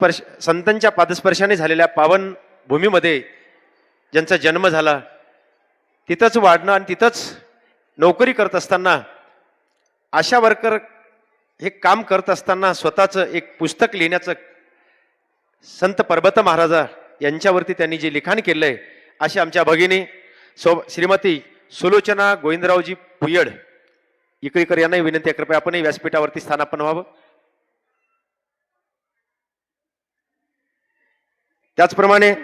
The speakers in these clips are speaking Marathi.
संतांच्या पादस्पर्शाने झालेल्या पावन भूमीमध्ये ज्यांचा जन्म झाला, तिथंच वाढणं आणि तिथंच नोकरी करत असताना, आशा वर्कर हे काम करत असताना स्वतःचं एक पुस्तक लिहिण्याचं संत परबत महाराजा यांच्यावरती त्यांनी जे लिखाण केलंय, अशी आमच्या भगिनी श्रीमती सुलोचना गोविंदरावजी पुयड इकळीकर यांनाही विनंती आहे, कृपया आपणही व्यासपीठावरती स्थानापन्न व्हावं. त्याचप्रमाणे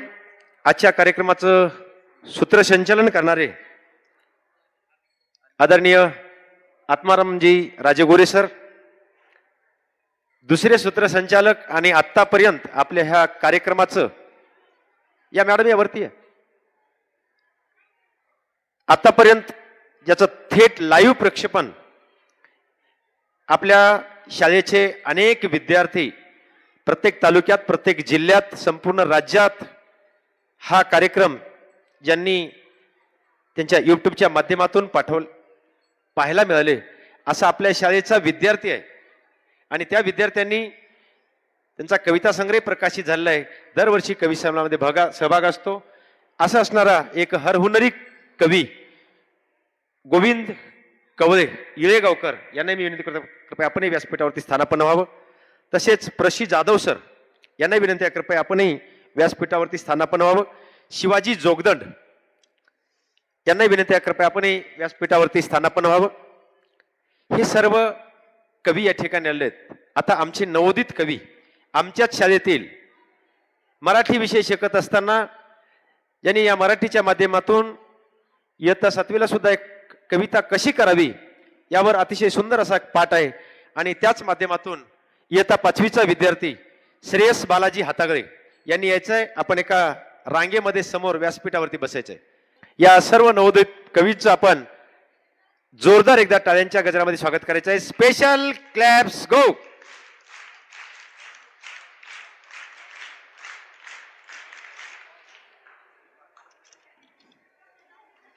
आजच्या कार्यक्रमाचं सूत्रसंचालन करणारे आदरणीय आत्मारामजी राजेगोरे सर, दुसरे सूत्रसंचालक आणि आत्तापर्यंत आपल्या ह्या कार्यक्रमाचं, या मॅडम यावरती आहे, आतापर्यंत ज्याचं थेट लाईव्ह प्रक्षेपण आपल्या शाळेचे अनेक विद्यार्थी प्रत्येक तालुक्यात, प्रत्येक जिल्ह्यात, संपूर्ण राज्यात हा कार्यक्रम ज्यांनी त्यांच्या यूट्यूबच्या माध्यमातून पाहायला मिळाले, असा आपल्या शाळेचा विद्यार्थी आहे. आणि त्या विद्यार्थ्यांनी त्यांचा कविता संग्रह प्रकाशित झालेला आहे. दरवर्षी कवी संमेलनामध्ये सहभाग असतो. असा असणारा एक हरहुनरी कवी गोविंद कवळे इळेगावकर यांना मी विनंती करतो, कृपया आपणही व्यासपीठावरती स्थानापन्न व्हावं. तसेच प्रशी जाधव सर यांना विनंती आहे, कृपया आपणही व्यासपीठावरती स्थानापन्न व्हावं. शिवाजी जोगदंड यांना विनंती आहे, कृपया आपणही व्यासपीठावरती स्थानापन्न व्हावं. हे सर्व कवी या ठिकाणी आले आहेत. आता आमचे नवोदित कवी आमच्याच शाळेतील मराठी विषय शिकत असताना ज्यांनी या मराठीच्या माध्यमातून इयत्ता 7वीला सुद्धा एक कविता कशी करावी यावर अतिशय सुंदर असा पाठ आहे. आणि त्याच माध्यमातून इयत्ता 5वीचा विद्यार्थी श्रेयस बालाजी हातागळे यांनी यायचंय. आपण एका रांगेमध्ये समोर व्यासपीठावरती बसायचंय. या सर्व नवोदित कवीचं आपण जोरदार एकदा टाळ्यांच्या गजरामध्ये स्वागत करायचं आहे. स्पेशल क्लॅप्स गो.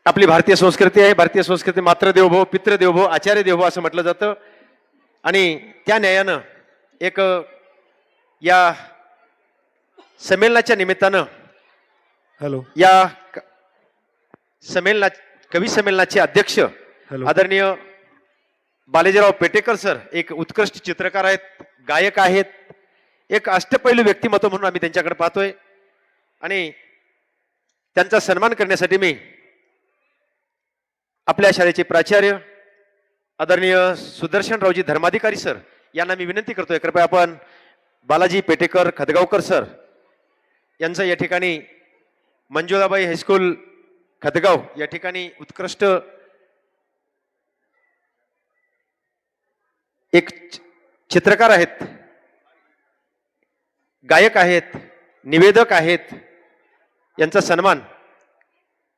आपली भारतीय संस्कृती आहे. भारतीय संस्कृती मातृदेवो पितृदेवो आचार्य देवो असं म्हटलं जातं. आणि त्या न्यायानं एक या संमेलनाच्या निमित्तानं या कवी संमेलनाचे अध्यक्ष आदरणीय बालेजीराव पेटेकर सर एक उत्कृष्ट चित्रकार आहेत, गायक आहेत, एक अष्टपैलू व्यक्तिमत्व म्हणून आम्ही त्यांच्याकडे पाहतोय. आणि त्यांचा सन्मान करण्यासाठी मी आपल्या शाळेचे प्राचार्य आदरणीय सुदर्शनरावजी धर्माधिकारी सर यांना मी विनंती करतोय, कृपया आपण बालाजी पेटेकर खदगावकर सर यांचं या ठिकाणी मंजुळाबाई हायस्कूल खदगाव या ठिकाणी उत्कृष्ट एक चित्रकार आहेत, गायक आहेत, निवेदक आहेत, यांचा सन्मान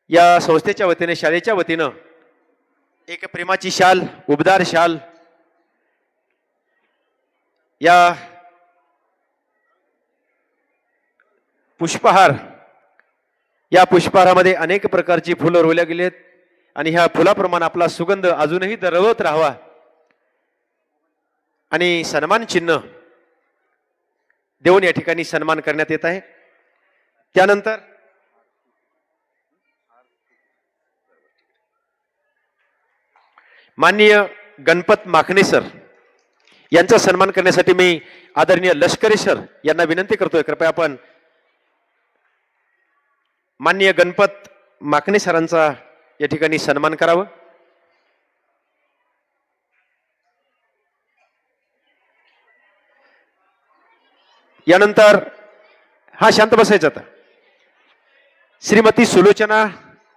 या संस्थेच्या वतीने शाळेच्या वतीनं एक प्रेमाची शाल, उबदार शाल, या पुष्पहार, या पुष्पहारामध्ये अनेक प्रकारची फुलं रोवल्या गेलेत आणि ह्या फुलाप्रमाणे आपला सुगंध अजूनही दरवळत राहावा आणि सन्मान चिन्ह देऊन या ठिकाणी सन्मान करण्यात येत आहे. त्यानंतर माननीय गणपत माखणे सर यांचा सन्मान करण्यासाठी मी आदरणीय लष्करी सर यांना विनंती करतोय, कृपया आपण माननीय गणपत माखणे सरांचा या ठिकाणी सन्मान करावं. यानंतर हा शांत बसायचा आता श्रीमती सुलोचना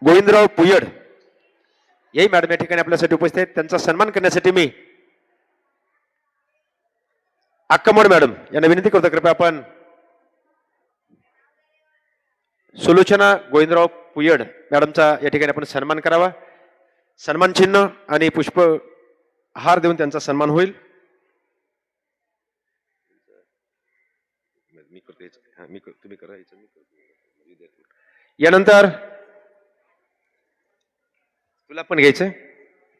गोविंदराव पुयड याही मॅडम या ठिकाणी आपल्यासाठी उपस्थित आहेत. त्यांचा सन्मान करण्यासाठी मी अक्कमोड मॅडम यांना विनंती करतो, कृपया आपण सुलोचना गोविंदराव पुयड मॅडमचा या ठिकाणी आपण सन्मान करावा. सन्मान चिन्ह आणि पुष्प हार देऊन त्यांचा सन्मान होईल. यानंतर तुला पण घ्यायचंय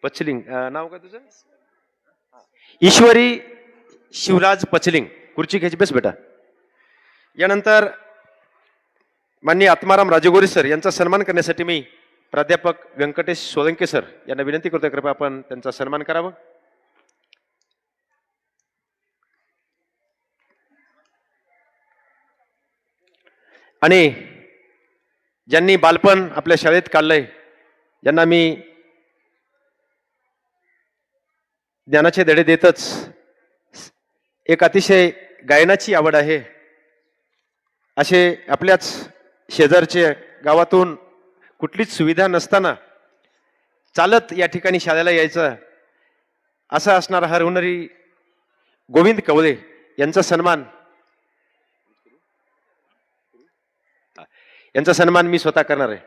पचलिंग, नाव काय तुझं? ईश्वरी शिवराज पचलिंग. खुर्ची घ्यायची, बेस बेटा. यानंतर माननीय आत्माराम राजगोरे सर यांचा सन्मान करण्यासाठी मी प्राध्यापक व्यंकटेश सोलंके सर यांना विनंती करतो, कृपया आपण त्यांचा सन्मान करावा. आणि ज्यांनी बालपण आपल्या शाळेत काढलंय, ज्यांना मी ज्ञानाचे धडे देतच एक अतिशय गायनाची आवड आहे, असे आपल्याच शेजारच्या गावातून कुठलीच सुविधा नसताना चालत या ठिकाणी शाळेला यायचं असा असणारा हरहुन्नरी गोविंद कवळे यांचा सन्मान मी स्वतः करणार आहे.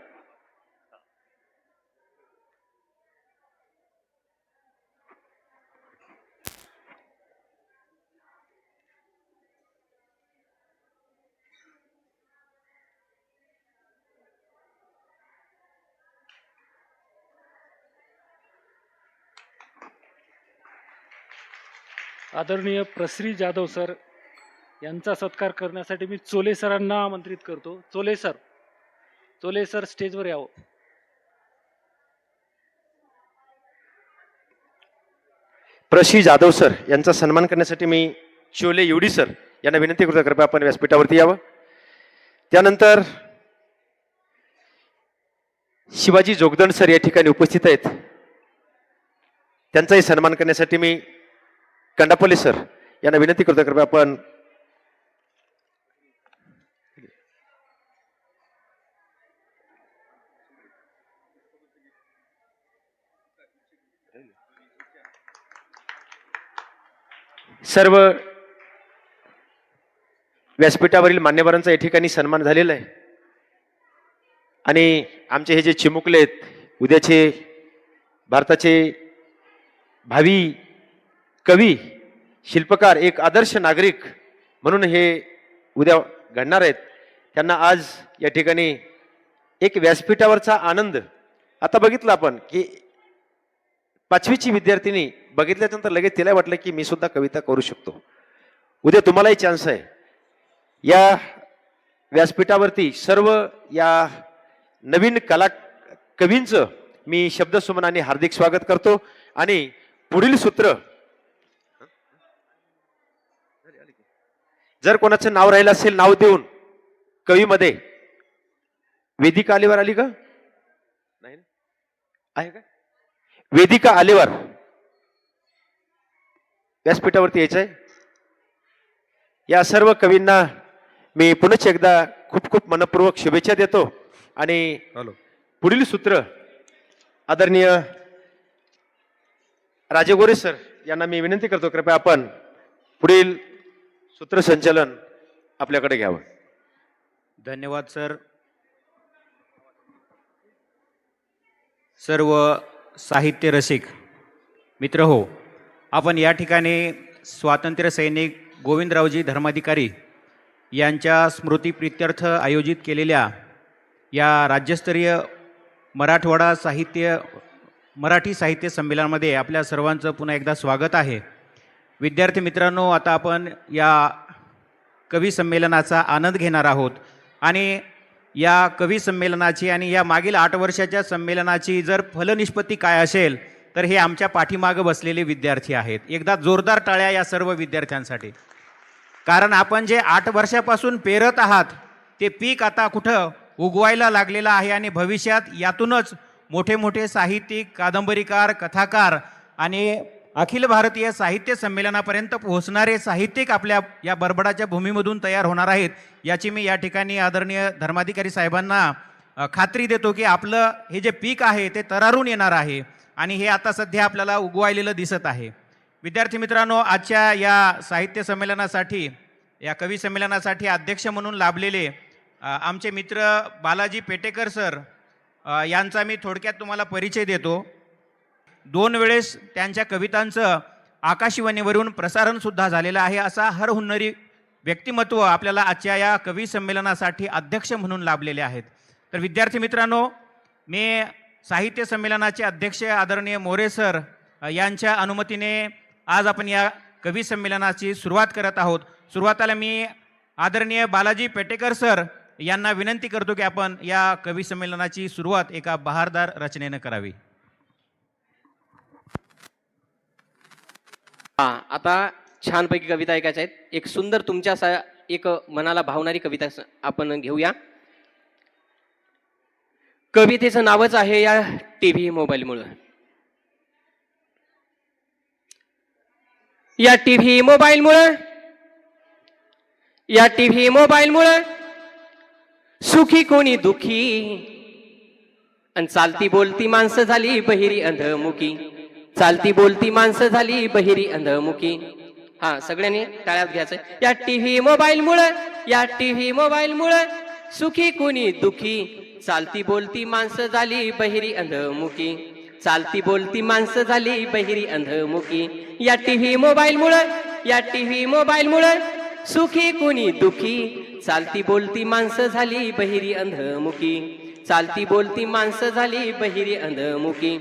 आदरणीय प्रश्री जाधव सर यांचा सत्कार करण्यासाठी मी चोले सरांना आमंत्रित करतो. चोले सर स्टेजवर यावं. प्रशी जाधव सर यांचा सन्मान करण्यासाठी मी चोले युडी सर यांना विनंती करतो, कृपया आपण व्यासपीठावरती यावं. त्यानंतर शिवाजी जोगदंड सर या ठिकाणी उपस्थित आहेत, त्यांचाही सन्मान करण्यासाठी मी कंडापल्ले सर यांना विनंती करतो, कृपया आपण सर्व व्यासपीठावरील मान्यवरांचा या ठिकाणी सन्मान झालेला आहे. आणि आमचे हे जे चिमुकले आहेत, उद्याचे भारताचे भावी कवी, शिल्पकार, एक आदर्श नागरिक म्हणून हे उद्या घडणार आहेत, त्यांना आज या ठिकाणी एक व्यासपीठावरचा आनंद. आता बघितलं आपण की 5वीची विद्यार्थिनी बघितल्यानंतर लगेच तिला वाटलं की मी सुद्धा कविता करू शकतो. उद्या तुम्हालाही चान्स आहे. या व्यासपीठावरती सर्व या नवीन कवींचं मी शब्दसुमनाने हार्दिक स्वागत करतो. आणि पुढील सूत्र, जर कोणाचं नाव राहिलं असेल नाव देऊन कवीमध्ये, वेदिका आलेवार आली का? नाही आहे का? वेदिका आलेवार व्यासपीठावरती यायचंय. या सर्व कवींना मी पुनश्च एकदा खूप खूप मनपूर्वक शुभेच्छा देतो. आणि पुढील सूत्र आदरणीय राजगोरे सर यांना मी विनंती करतो, कृपया आपण पुढील सूत्रसंचालन आपल्याकडे घ्यावं. धन्यवाद सर. सर्व साहित्य रसिक मित्र हो, आपण या ठिकाणी स्वातंत्र्य सैनिक गोविंदरावजी धर्माधिकारी यांच्या स्मृतीप्रित्यर्थ आयोजित केलेल्या या राज्यस्तरीय मराठी साहित्य संमेलनामध्ये आपल्या सर्वांचं पुन्हा एकदा स्वागत आहे. विद्यार्थी मित्रांनो, आता आपण या कवी संमेलनाचा आनंद घेणार आहोत. आणि या कवी संमेलनाची आणि या मागील 8 वर्षाच्या संमेलनाची जर फलनिष्पत्ती काय असेल तर हे आमच्या पाठीमागं बसलेले विद्यार्थी आहेत. एकदा जोरदार टाळ्या या सर्व विद्यार्थ्यांसाठी. कारण आपण जे 8 वर्षापासून पेरत आहात ते पीक आता कुठं उगवायला लागलेलं आहे. आणि भविष्यात यातूनच मोठे मोठे साहित्यिक, कादंबरीकार, कथाकार आणि अखिल भारतीय साहित्य संमेलनापर्यंत पोहोचणारे साहित्यिक आपल्या या बरबडाच्या भूमीमधून तयार होणार आहेत, याची मी या ठिकाणी आदरणीय धर्माधिकारी साहेबांना खात्री देतो की आपलं हे जे पीक आहे ते तरारून येणार आहे. आणि हे आता सध्या आपल्याला उगवायलेलं दिसत आहे. विद्यार्थी मित्रांनो, आजच्या या साहित्य संमेलनासाठी, या कवी संमेलनासाठी अध्यक्ष म्हणून लाभलेले आमचे मित्र बालाजी पेटेकर सर यांचा मी थोडक्यात तुम्हाला परिचय देतो. 2 वेळेस त्यांच्या कवितांचं आकाशवाणीवरून प्रसारणसुद्धा झालेलं आहे. असा हरहुन्नरी व्यक्तिमत्व आपल्याला आजच्या या कवी संमेलनासाठी अध्यक्ष म्हणून लाभलेले आहेत. तर विद्यार्थी मित्रांनो, मी साहित्य संमेलनाचे अध्यक्ष आदरणीय मोरे सर यांच्या अनुमतीने आज आपण या कवी संमेलनाची सुरुवात करत आहोत. सुरुवातीला मी आदरणीय बालाजी पेटेकर सर यांना विनंती करतो की आपण या कवी संमेलनाची सुरुवात एका बहारदार रचनेनं करावी. आता छानपैकी कविता ऐकायच्या आहेत. एक सुंदर तुमच्या एक मनाला भावणारी कविता आपण घेऊया. कवितेचं नावच आहे या टीव्ही मोबाईलमुळं. या टीव्ही मोबाईलमुळं, या टीव्ही मोबाईलमुळं सुखी कोणी दुखी, आणि चालती बोलती माणसं झाली बहिरी अंधमुखी. चालती बोलती माणसं झाली बहिरी अंधमुखी. हा, सगळ्यांनी टाळ्यात घ्यायचं. या टीव्ही मोबाईलमुळं, या टीव्ही मोबाईलमुळं सुखी कोणी दुखी, चालती बोलती माणसं झाली बहिरी अंधमुखी. चालती बोलती माणसं झाली बहिरी अंधमुखी. या टीव्ही मोबाईलमुळं, या टीव्ही मोबाईलमुळं सुखी कोणी दुखी, चालती बोलती माणसं झाली बहिरी अंधमुखी. चालती बोलती माणसं झाली बहिरी अंधमुखी.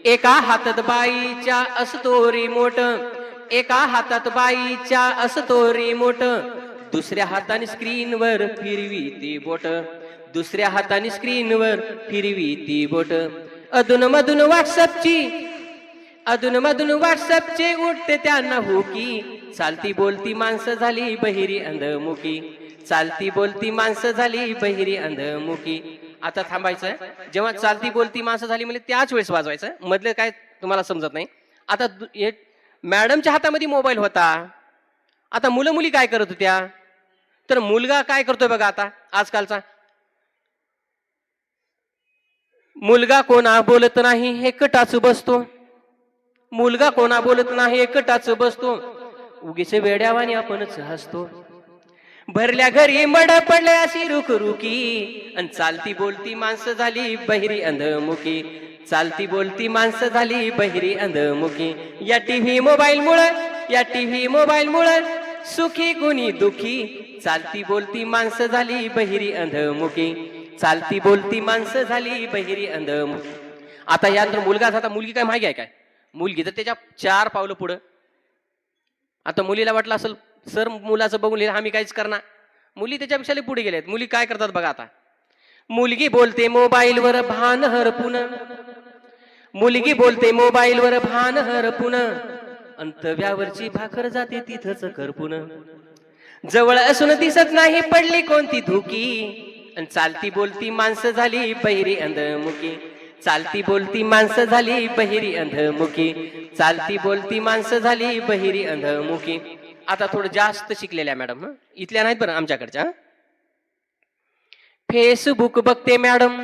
एका हातात बाईच्या असतो रिमोट, एका हातात बाईच्या असतो रिमोट, दुसऱ्या हाताने स्क्रीनवर फिरवी ती बोट. दुसऱ्या हाताने स्क्रीनवर फिरवी ती बोट. अधून मधून व्हॉट्सअपची, अधून मधून व्हॉट्सअपचे उठते त्यांना हुकी. चालती बोलती माणसं झाली बहिरी अंधमुखी. चालती बोलती माणसं झाली बहिरी अंधमुखी. आता थांबायचं. जेव्हा चालती बोलती माणसं झाली म्हणजे त्याच वेळेस वाजवायचं. मधलं काय तुम्हाला समजत नाही. आता मॅडमच्या हातामध्ये मोबाईल होता. आता मुलं मुली काय करत होत्या, तर मुलगा काय करतोय बघा आता आजकालचा. मुलगा कोणा बोलत नाही एकटाच बसतो. मुलगा कोणा बोलत नाही एकटाच बसतो. उगीच वेड्यावानी आपणच हसतो. भरल्या घरी मड पडले अशी रुखरुखी, आणि चालती बोलती माणसं झाली बहिरी अंधमुखी. चालती बोलती माणसं झाली बहिरी अंधमुखी. या टीव्ही मोबाईलमुळं, या टीव्ही मुळे सुखी कोणी दुखी. चालती बोलती माणसं झाली बहिरी अंधमुखी. चालती बोलती माणसं झाली बहिरी अंधमुखी. आता यानंतर मुलगा जाता. मुलगी काय मागे आहे काय, मुलगी तर त्याच्या 4 पावलं पुढं. आता मुलीला वाटलं असेल सर मुलाचं बघून लिहिलं आम्ही काहीच करणार. मुली त्याच्यापेक्षा पुढे गेलेत. मुली काय करतात बघा आता. मुलगी बोलते मोबाईलवर भान हरपून, मुलगी बोलते मोबाईलवर भान हरपून, अंतव्यावरची भाकर जाते तिथंच करपून. जवळ असून दिसत नाही पडली कोणती धुकी, आणि चालती बोलती माणसं झाली बहिरी अंधमुखी. चालती बोलती माणसं झाली बहिरी अंधमुखी. चालती बोलती माणसं झाली बहिरी अंधमुखी. आता थोडं जास्त शिकलेल्या मॅडम, इथल्या नाहीत बरं आमच्याकडच्या. फेसबुक बघते मॅडम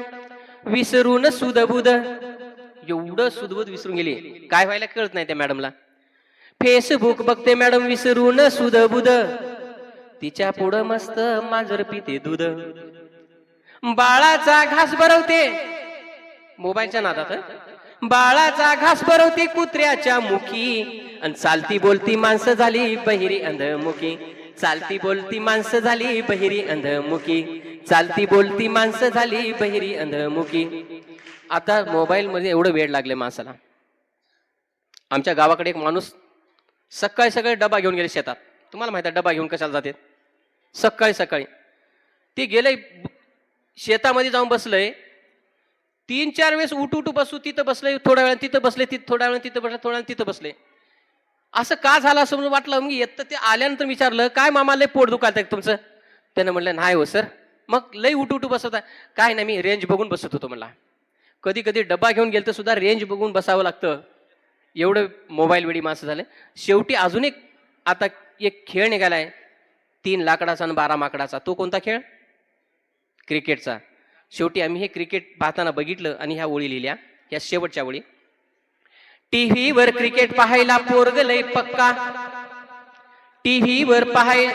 विसरून सुदबुद. एवढं सुदबुद विसरून गेली, काय व्हायला कळत नाही त्या मॅडमला. फेसबुक बघते मॅडम विसरून सुदबुद, तिच्या पुढं मस्त मांजर पिते दूध. बाळाचा घास भरवते मोबाईलच्या नादात, बाळाचा घास भरवते कुत्र्याच्या मुखी, आणि चालती बोलती माणसं झाली बहिरी अंधमुखी. चालती बोलती माणसं झाली बहिरी अंधमुखी. चालती बोलती माणसं झाली बहिरी अंधमुखी. आता मोबाईल मध्ये एवढं वेळ लागले माणसाला. आमच्या गावाकडे एक माणूस सकाळी सकाळी डबा घेऊन गेले शेतात. तुम्हाला माहिती आहे डबा घेऊन कशाला जाते, सकाळी सकाळी. ते गेले शेतामध्ये जाऊन बसलंय. 3-4 वेळेस उठू बसू, तिथं बसले थोड्या वेळा, तिथं बसले, तिथं थोड्या वेळा, तिथं बसले, थोड्या वेळा तिथं बसले. असं का झालं असं म्हणून वाटलं. मग येतं ते आल्यानंतर विचारलं काय मामा लय पोट दुखायचं तुमचं. त्यानं म्हणलं नाही हो सर. मग लय उठू बसवता. काय नाही मी रेंज बघून बसत होतो म्हणला. कधी कधी डबा घेऊन गेलं तर सुद्धा रेंज बघून बसावं लागतं. एवढं मोबाईल वेळी माणसं झाले. शेवटी अजून एक आता एक खेळ निघालाय 3 लाकडाचा आणि 12 माकडाचा. तो कोणता खेळ, क्रिकेटचा. शेवटी आम्ही हे क्रिकेट पाहताना बघितलं आणि ह्या ओळी लिहिल्या, ह्या शेवटच्या ओळी. टीव्हीवर क्रिकेट पाहायला पोरग लय पक्का, टीव्हीवर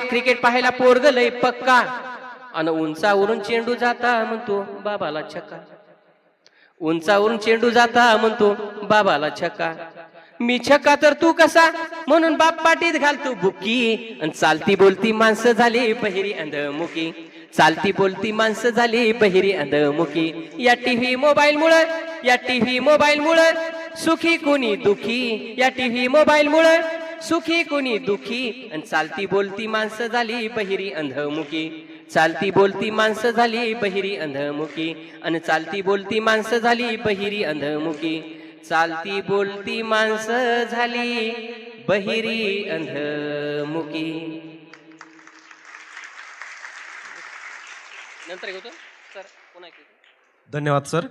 क्रिकेट पाहायला पोरग लय पक्का, आणि उंचावरून चेंडू जाता म्हणतो बाबाला छक्का. उंचावरून चेंडू जाता म्हणतो बाबाला छक्का. मी छक्का तर तू कसा म्हणून बाप पाठीत घालतो बुक्की, आणि चालती बोलती माणसं झाली बहिरी अंधमुखी. चालती बोलती माणसं झाली बहिरी अंधमुखी. या टीव्ही मोबाईल मुळे, या टीव्ही मोबाईल मुळे सुखी कोणी दुखी. या टीव्ही मोबाईल मुळे सुखी कोणी दुखी आणि चालती बोलती माणसं झाली बहिरी अंधमुखी चालती बोलती माणसं झाली बहिरी अंधमुखी आणि चालती बोलती माणसं झाली बहिरी अंधमुखी चालती बोलती माणसं झाली बहिरी अंधमुखी. नंतर एक होतं सर पुन्हा एक होतं. धन्यवाद सर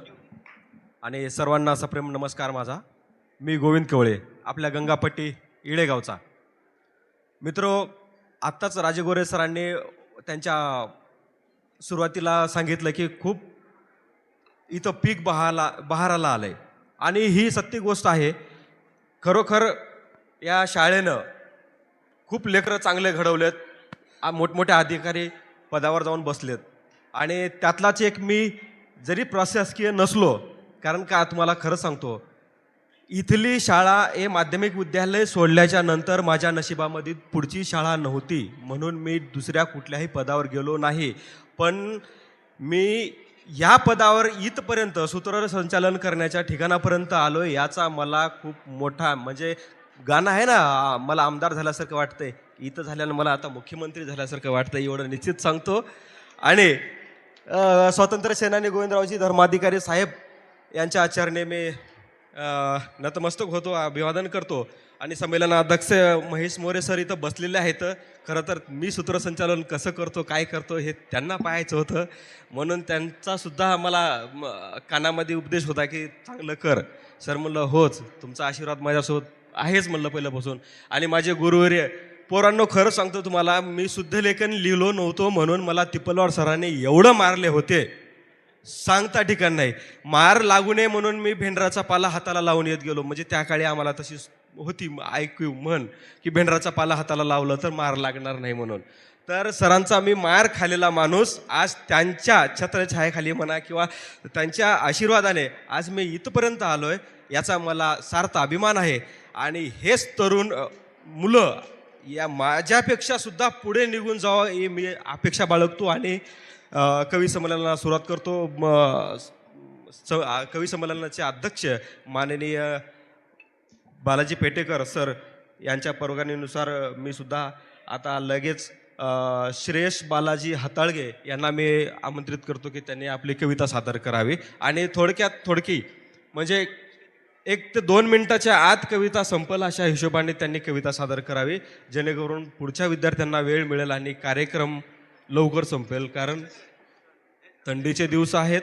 आणि सर्वांना सप्रेम नमस्कार माझा. मी गोविंद कवळे आपल्या गंगापट्टी इळेगावचा. मित्रो, आत्ताच राजेगोरे सरांनी त्यांच्या सुरुवातीला सांगितलं की खूप इथं पीक बहाराला आलं आहे आणि ही सत्य गोष्ट आहे. खरोखर या शाळेनं खूप लेकरं चांगले घडवलेत, मोठमोठे अधिकारी पदावर जाऊन बसलेत आणि त्यातलाच एक मी जरी प्रशासकीय नसलो, कारण का तुम्हाला खरं सांगतो, इथली शाळा हे माध्यमिक विद्यालय सोडल्याच्या नंतर माझ्या नशिबामध्ये पुढची शाळा नव्हती म्हणून मी दुसऱ्या कुठल्याही पदावर गेलो नाही. पण मी या पदावर इथपर्यंत सूत्रसंचालन करण्याच्या ठिकाणापर्यंत आलो याचा मला खूप मोठा, म्हणजे गाणं आहे ना, मला आमदार झाल्यासारखं वाटतंय, इथं झाल्यानं मला आता मुख्यमंत्री झाल्यासारखं वाटतंय, एवढं निश्चित सांगतो. आणि स्वातंत्र्य सेनानी गोविंदरावजी धर्माधिकारी साहेब यांच्या आचरणे मी नतमस्तक होतो, अभिवादन करतो. आणि संमेलनाध्यक्ष महेश मोरे सर इथं बसलेले आहेत. खरं तर मी सूत्रसंचालन कसं करतो, काय करतो हे त्यांना पाहायचं होतं, म्हणून त्यांचासुद्धा मला कानामध्ये उपदेश होता की चांगलं कर. सर म्हणलं होच, तुमचा आशीर्वाद माझ्यासोबत आहेच म्हणलं पहिल्यापासून. आणि माझे गुरुवर्य पोरांनो, खरं सांगतो तुम्हाला, मी शुद्धलेखन लिहिलो नव्हतो म्हणून मला तिपलवाड सरांनी एवढं मारले होते सांगता ठिकाण नाही. मार लागू नये म्हणून मी भेंडराचा पाला हाताला लावून येत गेलो. म्हणजे त्या काळी आम्हाला तशी होती ऐकू म्हण की भेंडराचा पाला हाताला लावलं तर मार लागणार नाही म्हणून. तर सरांचा मी मार खाल्लेला माणूस आज त्यांच्या छत्रछायेखाली म्हणा किंवा त्यांच्या आशीर्वादाने आज मी इथपर्यंत आलोय, याचा मला सार्थ अभिमान आहे. आणि हेच तरुण मुलं या माझ्यापेक्षा सुद्धा पुढे निघून जावं हे मी अपेक्षा बाळगतो. आणि कवी संमेलनाला सुरुवात करतो. कवी संमेलनाचे अध्यक्ष माननीय बालाजी पेटेकर सर यांच्या परवानगीनुसार मी सुद्धा आता लगेच श्रेयश बालाजी हाताळगे यांना मी आमंत्रित करतो की त्यांनी आपली कविता सादर करावी. आणि थोडक्यात थोडकी म्हणजे 1 ते 2 मिनिटाच्या आत कविता संपल अशा हिशोबाने त्यांनी कविता सादर करावी, जेणेकरून पुढच्या विद्यार्थ्यांना वेळ मिळेल आणि कार्यक्रम लवकर संपेल, कारण थंडीचे दिवस आहेत.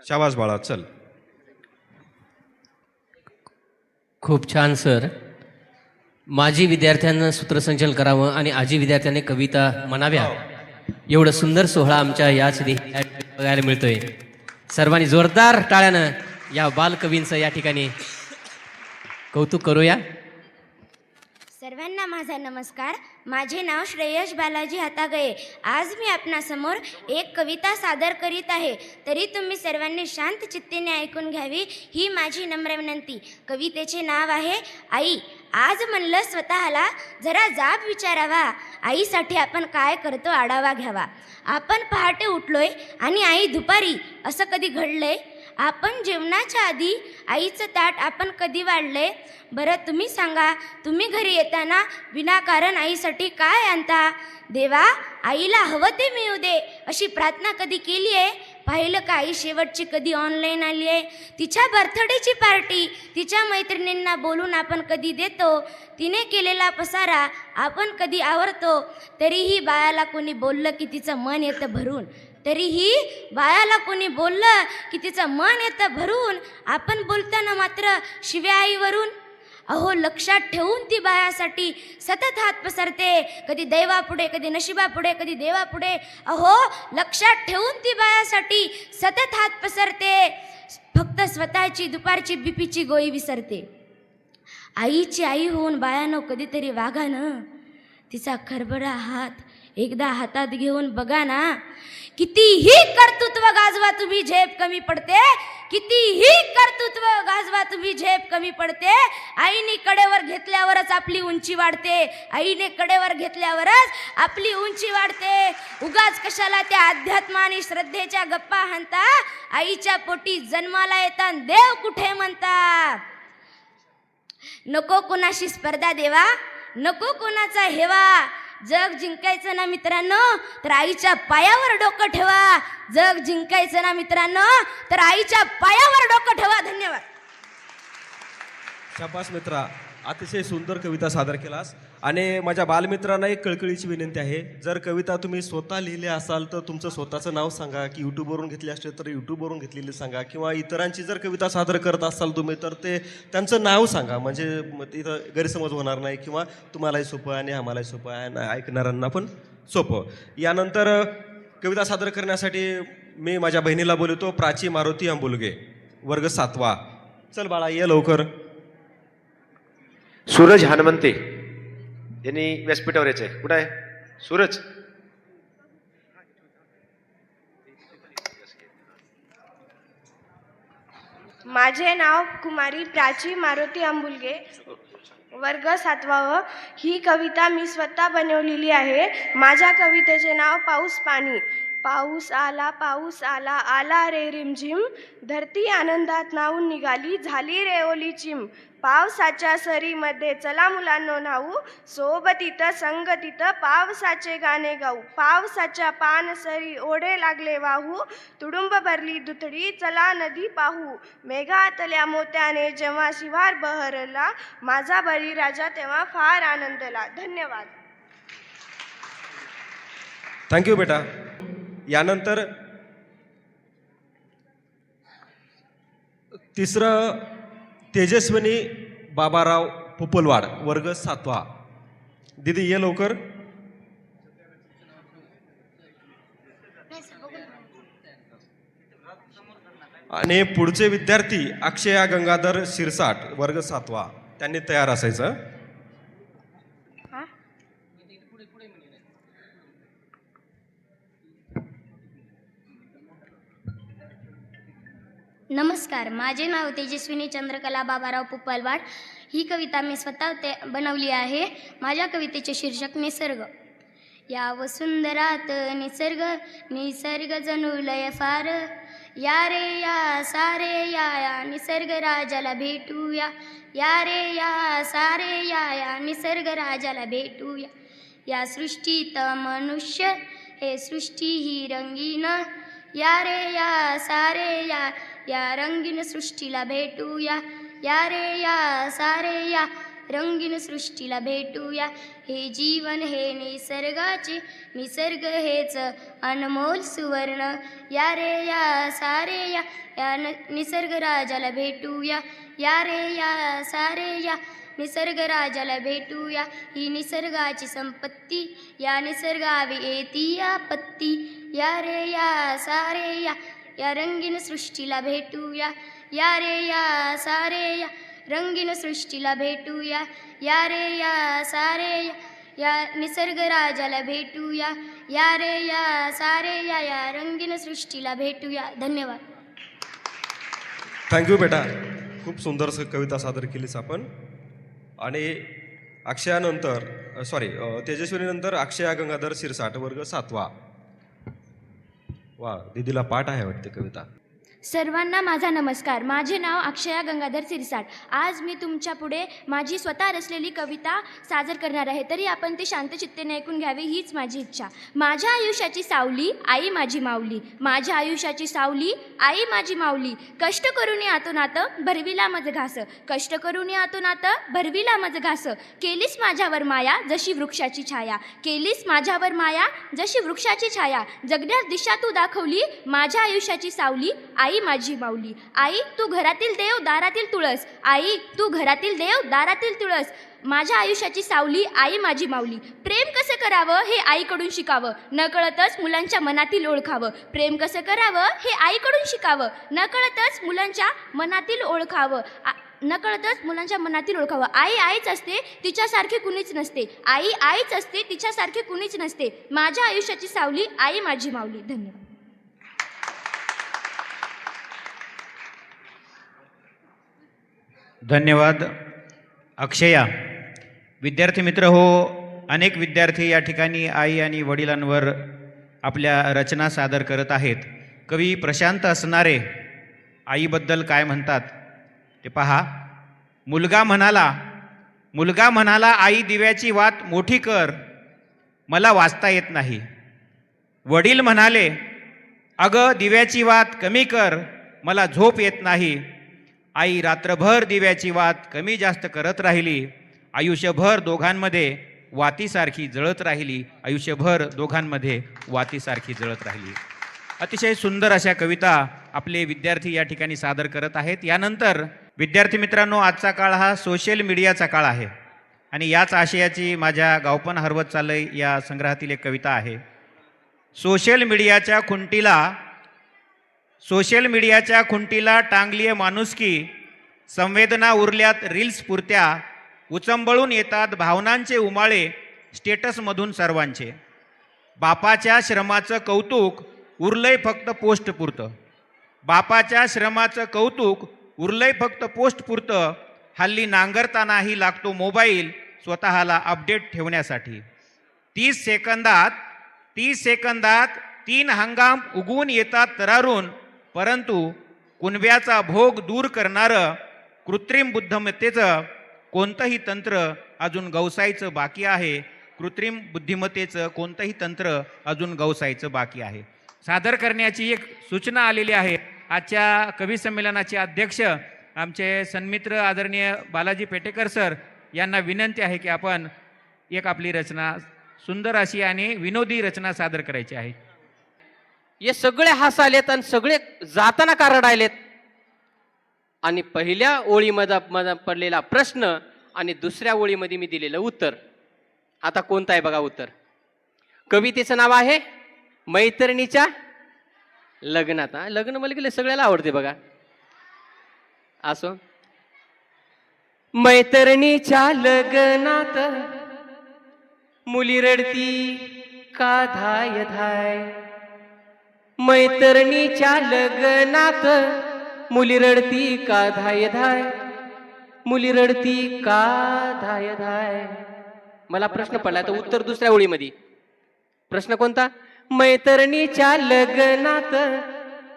शाबास बाळा, चल. खूप छान सर. माजी विद्यार्थ्यांना सूत्रसंचलन करावं आणि आजी विद्यार्थ्यांनी कविता म्हणाव्या, एवढं सुंदर सोहळा आमच्या याच बघायला मिळतोय. सर्वांनी जोरदार टाळ्यानं या बालकवींचं या ठिकाणी कौतुक करूया. सर्वांना माझा नमस्कार. माझे नाव श्रेयश बालाजी हातागये. आज मी आपणासमोर एक कविता सादर करीत आहे, तरी तुम्ही सर्वांनी शांत चित्तेने ऐकून घ्यावी ही माझी नम्र विनंती. कवितेचे नाव आहे आई. आज म्हणलं स्वतःला जरा जाब विचारावा, आईसाठी आपण काय करतो आढावा घ्यावा. आपण पहाटे उठलोय आणि आई दुपारी, असं कधी घडलंय? आपण जेवणाच्या आधी आईचं ताट आपण कधी वाढले? बरं तुम्ही सांगा, तुम्ही घरी येताना विनाकारण आईसाठी काय आणता? देवा, आईला हवं ते मिळू दे अशी प्रार्थना कधी केली आहे? पाहिलं का आई शेवटची कधी ऑनलाईन आली आहे? तिच्या बर्थडेची पार्टी तिच्या मैत्रिणींना बोलून आपण कधी देतो? तिने केलेला पसारा आपण कधी आवरतो? तरीही बाळाला कोणी बोललं की तिचं मन येतं भरून, तरीही बाळाला कोणी बोललं की तिचं मन येतं भरून. आपण बोलताना मात्र शिव्या आईवरून. अहो, लक्षात ठेवून ती बाळासाठी सतत हात पसरते, कधी दैवापुढे, कधी नशिबापुढे, कधी देवापुढे. अहो, लक्षात ठेवून ती बाळासाठी सतत हात पसरते, फक्त स्वतःची दुपारची बीपीची गोळी विसरते. आईची आई होऊन बाळानं कधीतरी वागा ना, तिचा खरबडा हात एकदा हातात घेऊन बघा ना. कितीही कर्तृत्व गाजवा तुम्ही झेप कमी पडते, कितीही कर्तृत्व गाजवा तुम्ही झेप कमी पडते. आईने कडेवर घेतल्यावरच आपली उंची वाढते, आईने कडेवर घेतल्यावरच आपली उंची वाढते. उगाच कशाला त्या अध्यात्म आणि श्रद्धेच्या गप्पा हाणता? आईच्या पोटी जन्माला येताना देव कुठे म्हणता? नको कोणाशी स्पर्धा देवा, नको कोणाचा हेवा. जग जिंकायचं ना मित्रांनो तर आईच्या पायावर डोकं ठेवा. जग जिंकायचं ना मित्रांनो तर आईच्या पायावर डोकं ठेवा. धन्यवाद. शाबास मित्रा, अतिशय सुंदर कविता सादर केलास. आणि माझ्या बालमित्रांना एक कळकळीची विनंती आहे, जर कविता तुम्ही स्वतः लिहिली असाल तर तुमचं स्वतःचं नाव सांगा, की यूट्यूबवरून घेतली असेल तर यूट्यूबवरून घेतलेली सांगा, किंवा इतरांची जर कविता सादर करत असाल तुम्ही तर ते त्यांचं नाव सांगा, म्हणजे तिथं गैरसमज होणार नाही किंवा तुम्हालाही सोपं आहे आणि आम्हालाही सोपं आहे आणि ऐकणाऱ्यांना पण सोपं. यानंतर कविता सादर करण्यासाठी मी माझ्या बहिणीला बोलवतो, प्राची मारुती आंबुलगे, वर्ग 7वा. चल बाळा, ये लवकर. सूरज हनुमंते यांनी व्यासपीठावर यायचंय. कुठं आहे सूरज? माझे नाव कुमारी प्राची मारुती आंबुलगे, वर्ग 7वा. ही कविता मी स्वतः बनवलेली आहे. माझ्या कवितेचे नाव पाऊस पाणी. पाऊस आला आला रे रिमझिम, धरती आनंदात नाहून निघाली, झाली रे ओली चिम. पावसाच्या सरीमध्ये चला मुलांनो न्हाऊ, सोबतीत संगतीत पावसाचे गाणे गाऊ. पावसाच्या पानसरी ओढे लागले वाहू, तुडुंब भरली दुथडी चला नदी पाहू. मेघातल्या मोत्याने जेव्हा शिवार बहरला, माझा बळीराजा तेव्हा फार आनंदला. धन्यवाद. थँक्यू बेटा. यानंतर तिसरं तेजस्विनी बाबाराव पुपलवाड, वर्ग 7वा. दीदी ये लवकर. आणि पुढचे विद्यार्थी अक्षया गंगाधर शिरसाट, वर्ग 7वा. त्यांनी तयार असायचं. नमस्कार, माझे नाव तेजस्विनी चंद्रकला बाबाराव पुपलवाड. ही कविता मी स्वतः बनवली आहे. माझ्या कवितेचे शीर्षक निसर्ग. या वसुंधरात निसर्ग जणू लय फार. या रे या सारे या निसर्ग राजाला भेटूया. या रे या सारे या निसर्ग राजाला भेटूया. या सृष्टीत मनुष्य हे सृष्टी ही रंगीन. या रे या सारे या रंगीन सृष्टीला भेटूया. या रे या सारे या रंगीन सृष्टीला भेटूया. हे जीवन हे निसर्गाचे, निसर्ग हेच अनमोल सुवर्ण. या रे या सारे या निसर्ग राजाला भेटूया. या रे या सारे या निसर्ग राजाला भेटूया. ही निसर्गाची संपत्ती, या निसर्गावी येती आपत्ती. या रे या सारे या रंगीन सृष्टीला भेटूया. या रे या सारे या रंगीन सृष्टीला भेटूया. या रे या सारे या निसर्ग राजाला भेटूया. या रे या सारे या रंगीन सृष्टीला भेटूया. धन्यवाद. थँक्यू बेटा, खूप सुंदर कविता सादर केलीस आपण. आणि तेजस्विनीनंतर अक्षया गंगाधर शिरसाट, वर्ग 7वा. वा, दीदीला पाठ आहे वाटते कविता. सर्वांना माझा नमस्कार. माझे नाव अक्षया गंगाधर सिरसाट. आज मी तुमच्या पुढे माझी स्वतः रचलेली कविता सादर करणार आहे. तरी आपण ते शांतचित्तेने ऐकून घ्यावे हीच माझी इच्छा. माझ्या आयुष्याची सावली आई माझी माऊली. माझ्या आयुष्याची सावली आई माझी माऊली. कष्ट करून आतोनात भरविला मज घास. कष्ट करून आतोनात भरविला मज घास. केलीस माझ्यावर माया जशी वृक्षाची छाया. केलीस माझ्यावर माया जशी वृक्षाची छाया. जगण्यास दिशा तू दाखवली. माझ्या आयुष्याची सावली आई माझी माऊली. आई तू घरातील देव दारातील तुळस. आई तू घरातील देव दारातील तुळस. माझ्या आयुष्याची सावली आई माझी माऊली. प्रेम कसं करावं हे आईकडून शिकावं. नकळतच मुलांच्या मनातील ओळखावं. प्रेम कसं करावं हे आईकडून शिकावं. नकळतच मुलांच्या मनातील ओळखावं. नकळतच मुलांच्या मनातील ओळखावं. आई आईच असते, तिच्यासारखे कुणीच नसते. आई आईच असते, तिच्यासारखे कुणीच नसते. माझ्या आयुष्याची सावली आई माझी माऊली. धन्यवाद. धन्यवाद अक्षया. विद्यार्थी मित्र हो, अनेक विद्यार्थी या ठिकाणी आई आणि वडिलांवर आपल्या रचना सादर करत आहेत. कवी प्रशांत असणारे आईबद्दल काय म्हणतात ते पहा. मुलगा म्हणाला मुलगा म्हणाला, आई दिव्याची वात मोठी कर, मला वाचता येत नाही. वडील म्हणाले, अगं दिव्याची वात कमी कर, मला झोप येत नाही. आई रात्रभर दिव्याची वात कमी जास्त करत राहिली. आयुष्यभर दोघांमध्ये वातीसारखी जळत राहिली. आयुष्यभर दोघांमध्ये वातीसारखी जळत राहिली. अतिशय सुंदर अशा कविता आपले विद्यार्थी या ठिकाणी सादर करत आहेत. यानंतर विद्यार्थी मित्रांनो, आजचा काळ हा सोशल मीडियाचा काळ आहे आणि याच आशयाची माझ्या गावपण हरवत चाललंय या संग्रहातील एक कविता आहे. सोशल मीडियाच्या खुंटीला टांगलीय माणुसकी, संवेदना उरल्यात रील्स पुरत्या, उचंबळून येतात भावनांचे उमाळे स्टेटसमधून सर्वांचे. बापाच्या श्रमाचं कौतुक उरलंय फक्त पोस्ट पुरतं. बापाच्या श्रमाचं कौतुक उरलंय फक्त पोस्ट पुरतं. हल्ली नांगरतानाही लागतो मोबाईल स्वतःला अपडेट ठेवण्यासाठी. 30 सेकंदात 3 हंगाम उगवून येतात तरारून, परंतु कुणब्याचा भोग दूर करणारं कृत्रिम बुद्धिमत्तेचं कोणतंही तंत्र अजून गवसायचं बाकी आहे. कृत्रिम बुद्धिमत्तेचं कोणतंही तंत्र अजून गवसायचं बाकी आहे. सादर करण्याची एक सूचना आलेली आहे. आजच्या कवी संमेलनाचे अध्यक्ष आमचे सन्मित्र आदरणीय बालाजी पेटेकर सर यांना विनंती आहे की आपण एक आपली रचना, सुंदर अशी आणि विनोदी रचना सादर करायची आहे. हे सगळे हसालेत आणि सगळे जाताना का रडायलेत. आणि पहिल्या ओळीमध्ये पडलेला प्रश्न आणि दुसऱ्या ओळीमध्ये मी दिलेलं उत्तर, आता कोणतं आहे बघा उत्तर. कवितेचं नाव आहे मैत्रिणीच्या लग्नात. लग्न मला गेले सगळ्याला आवडते बघा. असो, मैत्रिणीच्या लग्नात मुली रडती का धाय धाय. मैत्रिणीच्या लग्नात मुली रडती का धाय धाय. मुली रडती का धाय धाय. मला प्रश्न पडला, तर उत्तर दुसऱ्या ओळीमध्ये. प्रश्न कोणता? मैत्रिणीच्या लग्नात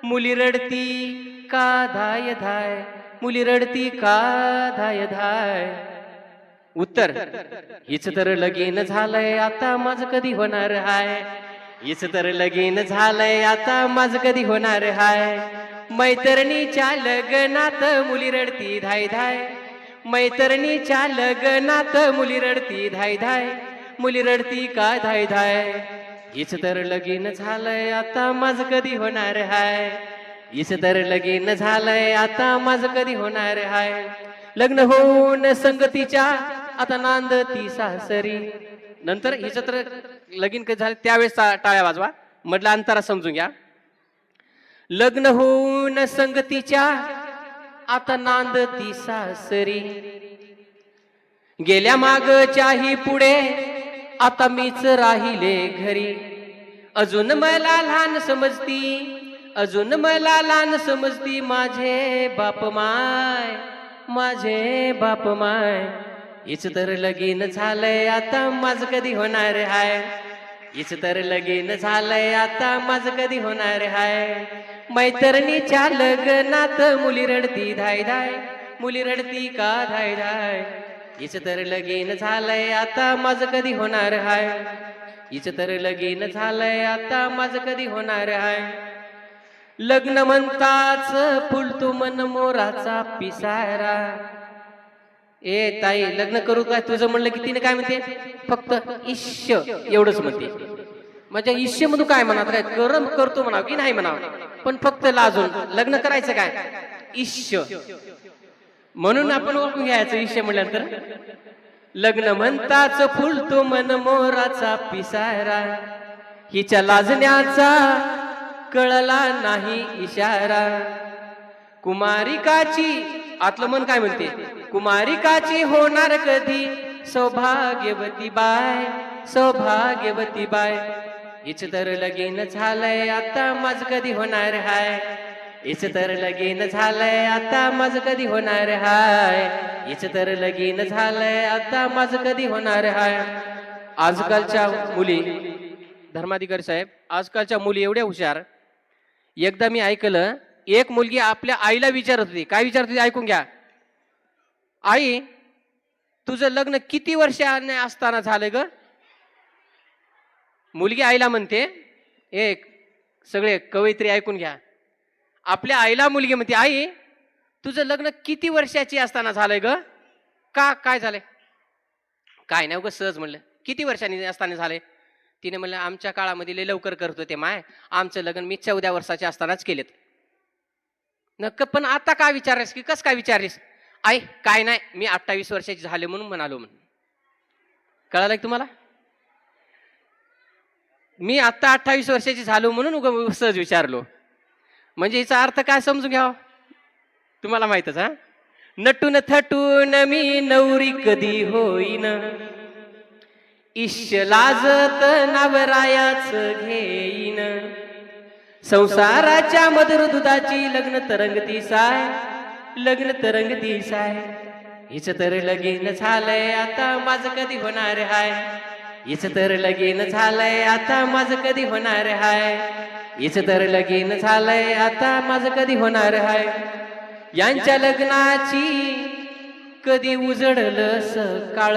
मुली रडती का धाय धाय. मुली रडती का धाय धाय. उत्तर, हिच तर लगीन झालंय आता माझं कधी होणार हाय. हिच तर लगीन झालंय आता माझं कधी होणार हाय. मैत्रिणीच्या लग्नात मुली रडती धाय धाय. मैत्रिणीच्या लग्नात मुली रडती धाय धाय. मुली रडती का धाय धाय. हिच तर लगीन झालंय आता माझं कधी होणार हाय. हिच तर लगीन झालंय आता माझं कधी होणार हाय. लग्न होऊन संगतीच्या आता नांदती सासरी. नंतर हिचं तर लगीन कधी झालं त्यावेळेस टाळ्या वाजवा, मधला अंतरा समजून घ्या. लग्न होऊन संगतीच्या आता नांदती सासरी. गेल्या मागच्याही पुढे आता मीच राहिले घरी. अजून मला लहान समजती, अजून मला लहान समजती माझे बाप माय. माझे बाप माय. हिच तर लगीन झालंय आता माझं कधी होणार हाय. हिच तर लगीन झालंय आता माझं कधी होणार हाय. मैत्रिणीच्या लग्नात मुली रडती धाय धाय. मुली रडती का धाय धाय. हिच तर लगीन झालंय आता माझं कधी होणार हाय. हिच तर लगीन झालंय आता माझं कधी होणार हाय. लग्न म्हणताच फुलतो मन मोराचा पिसारा. ए ताई, लग्न करू काय तुझं म्हणलं की तिने काय म्हणते? फक्त इश्य एवढंच म्हणते. म्हणजे इश्य मधून काय म्हणा, काय करतो म्हणावं की नाही म्हणावं, पण फक्त लाजून लग्न करायचं काय? इश्य. म्हणून आपण ओळखून घ्यायचं इश्य म्हटल्यानंतर. लग्न म्हणताच फुलतो मन मोराचा पिसारा. हिच्या लाजण्याचा कळला नाही इशारा. कुमारिकाची, आतलं मन काय म्हणते? कुमारिकाची होणार कधी सौभाग्यवती बाय. सौभाग्यवती बाय. हिच तर लगीन झालंय आता माझं कधी होणार हाय. हिच तर लगीन झालंय आता माझं कधी होणार हाय. हिच तर लगीन झालंय आता माझं कधी होणार हाय. आजकालच्या मुली, धर्माधिकारी साहेब, आजकालच्या मुली एवढ्या हुशार. एकदा मी ऐकलं, एक मुलगी आपल्या आईला विचारत होती. काय विचारत होती ऐकून घ्या. आई, तुझं लग्न किती वर्षाने असताना झालं ग? मुलगी आईला म्हणते, एक सगळे कवयित्री ऐकून घ्या, आपल्या आईला मुलगी म्हणते, आई तुझं लग्न किती वर्षाची असताना झालंय ग? का, काय झालंय? काय नाही उगाच सहज म्हणलं, किती वर्षांनी असताना झालंय? तिने म्हणलं, आमच्या काळामध्ये लय लवकर करत होते माय, आमचं लग्न मी 14 वर्षाचे असतानाच केलेत. नक्क पण आता काय विचारलीस की कस काय विचारलीस? आई काय नाही, मी 28 वर्षाची झाले म्हणून म्हणालो. म्हणून कळालं का तुम्हाला? मी आता 28 वर्षाची झालो म्हणून सहज विचारलो. म्हणजे हिचा अर्थ काय समजून घ्यावा, तुम्हाला माहितच. हा, नटून थटून मी नवरी कधी होईन, इश्य लाजत नवरायाच घेईन, संसाराच्या मधुर दुधाची लग्न तरंगती साय, लग्न तरंगती साय. हिच तर लगीन झालंय आता माझं कधी होणार हाय, हिच तर लगीन झालंय आता माझं कधी होणार हाय, हिच तर लगीन झालंय आता माझं कधी होणार हाय. यांच्या लग्नाची कधी उजडलं सकाळ,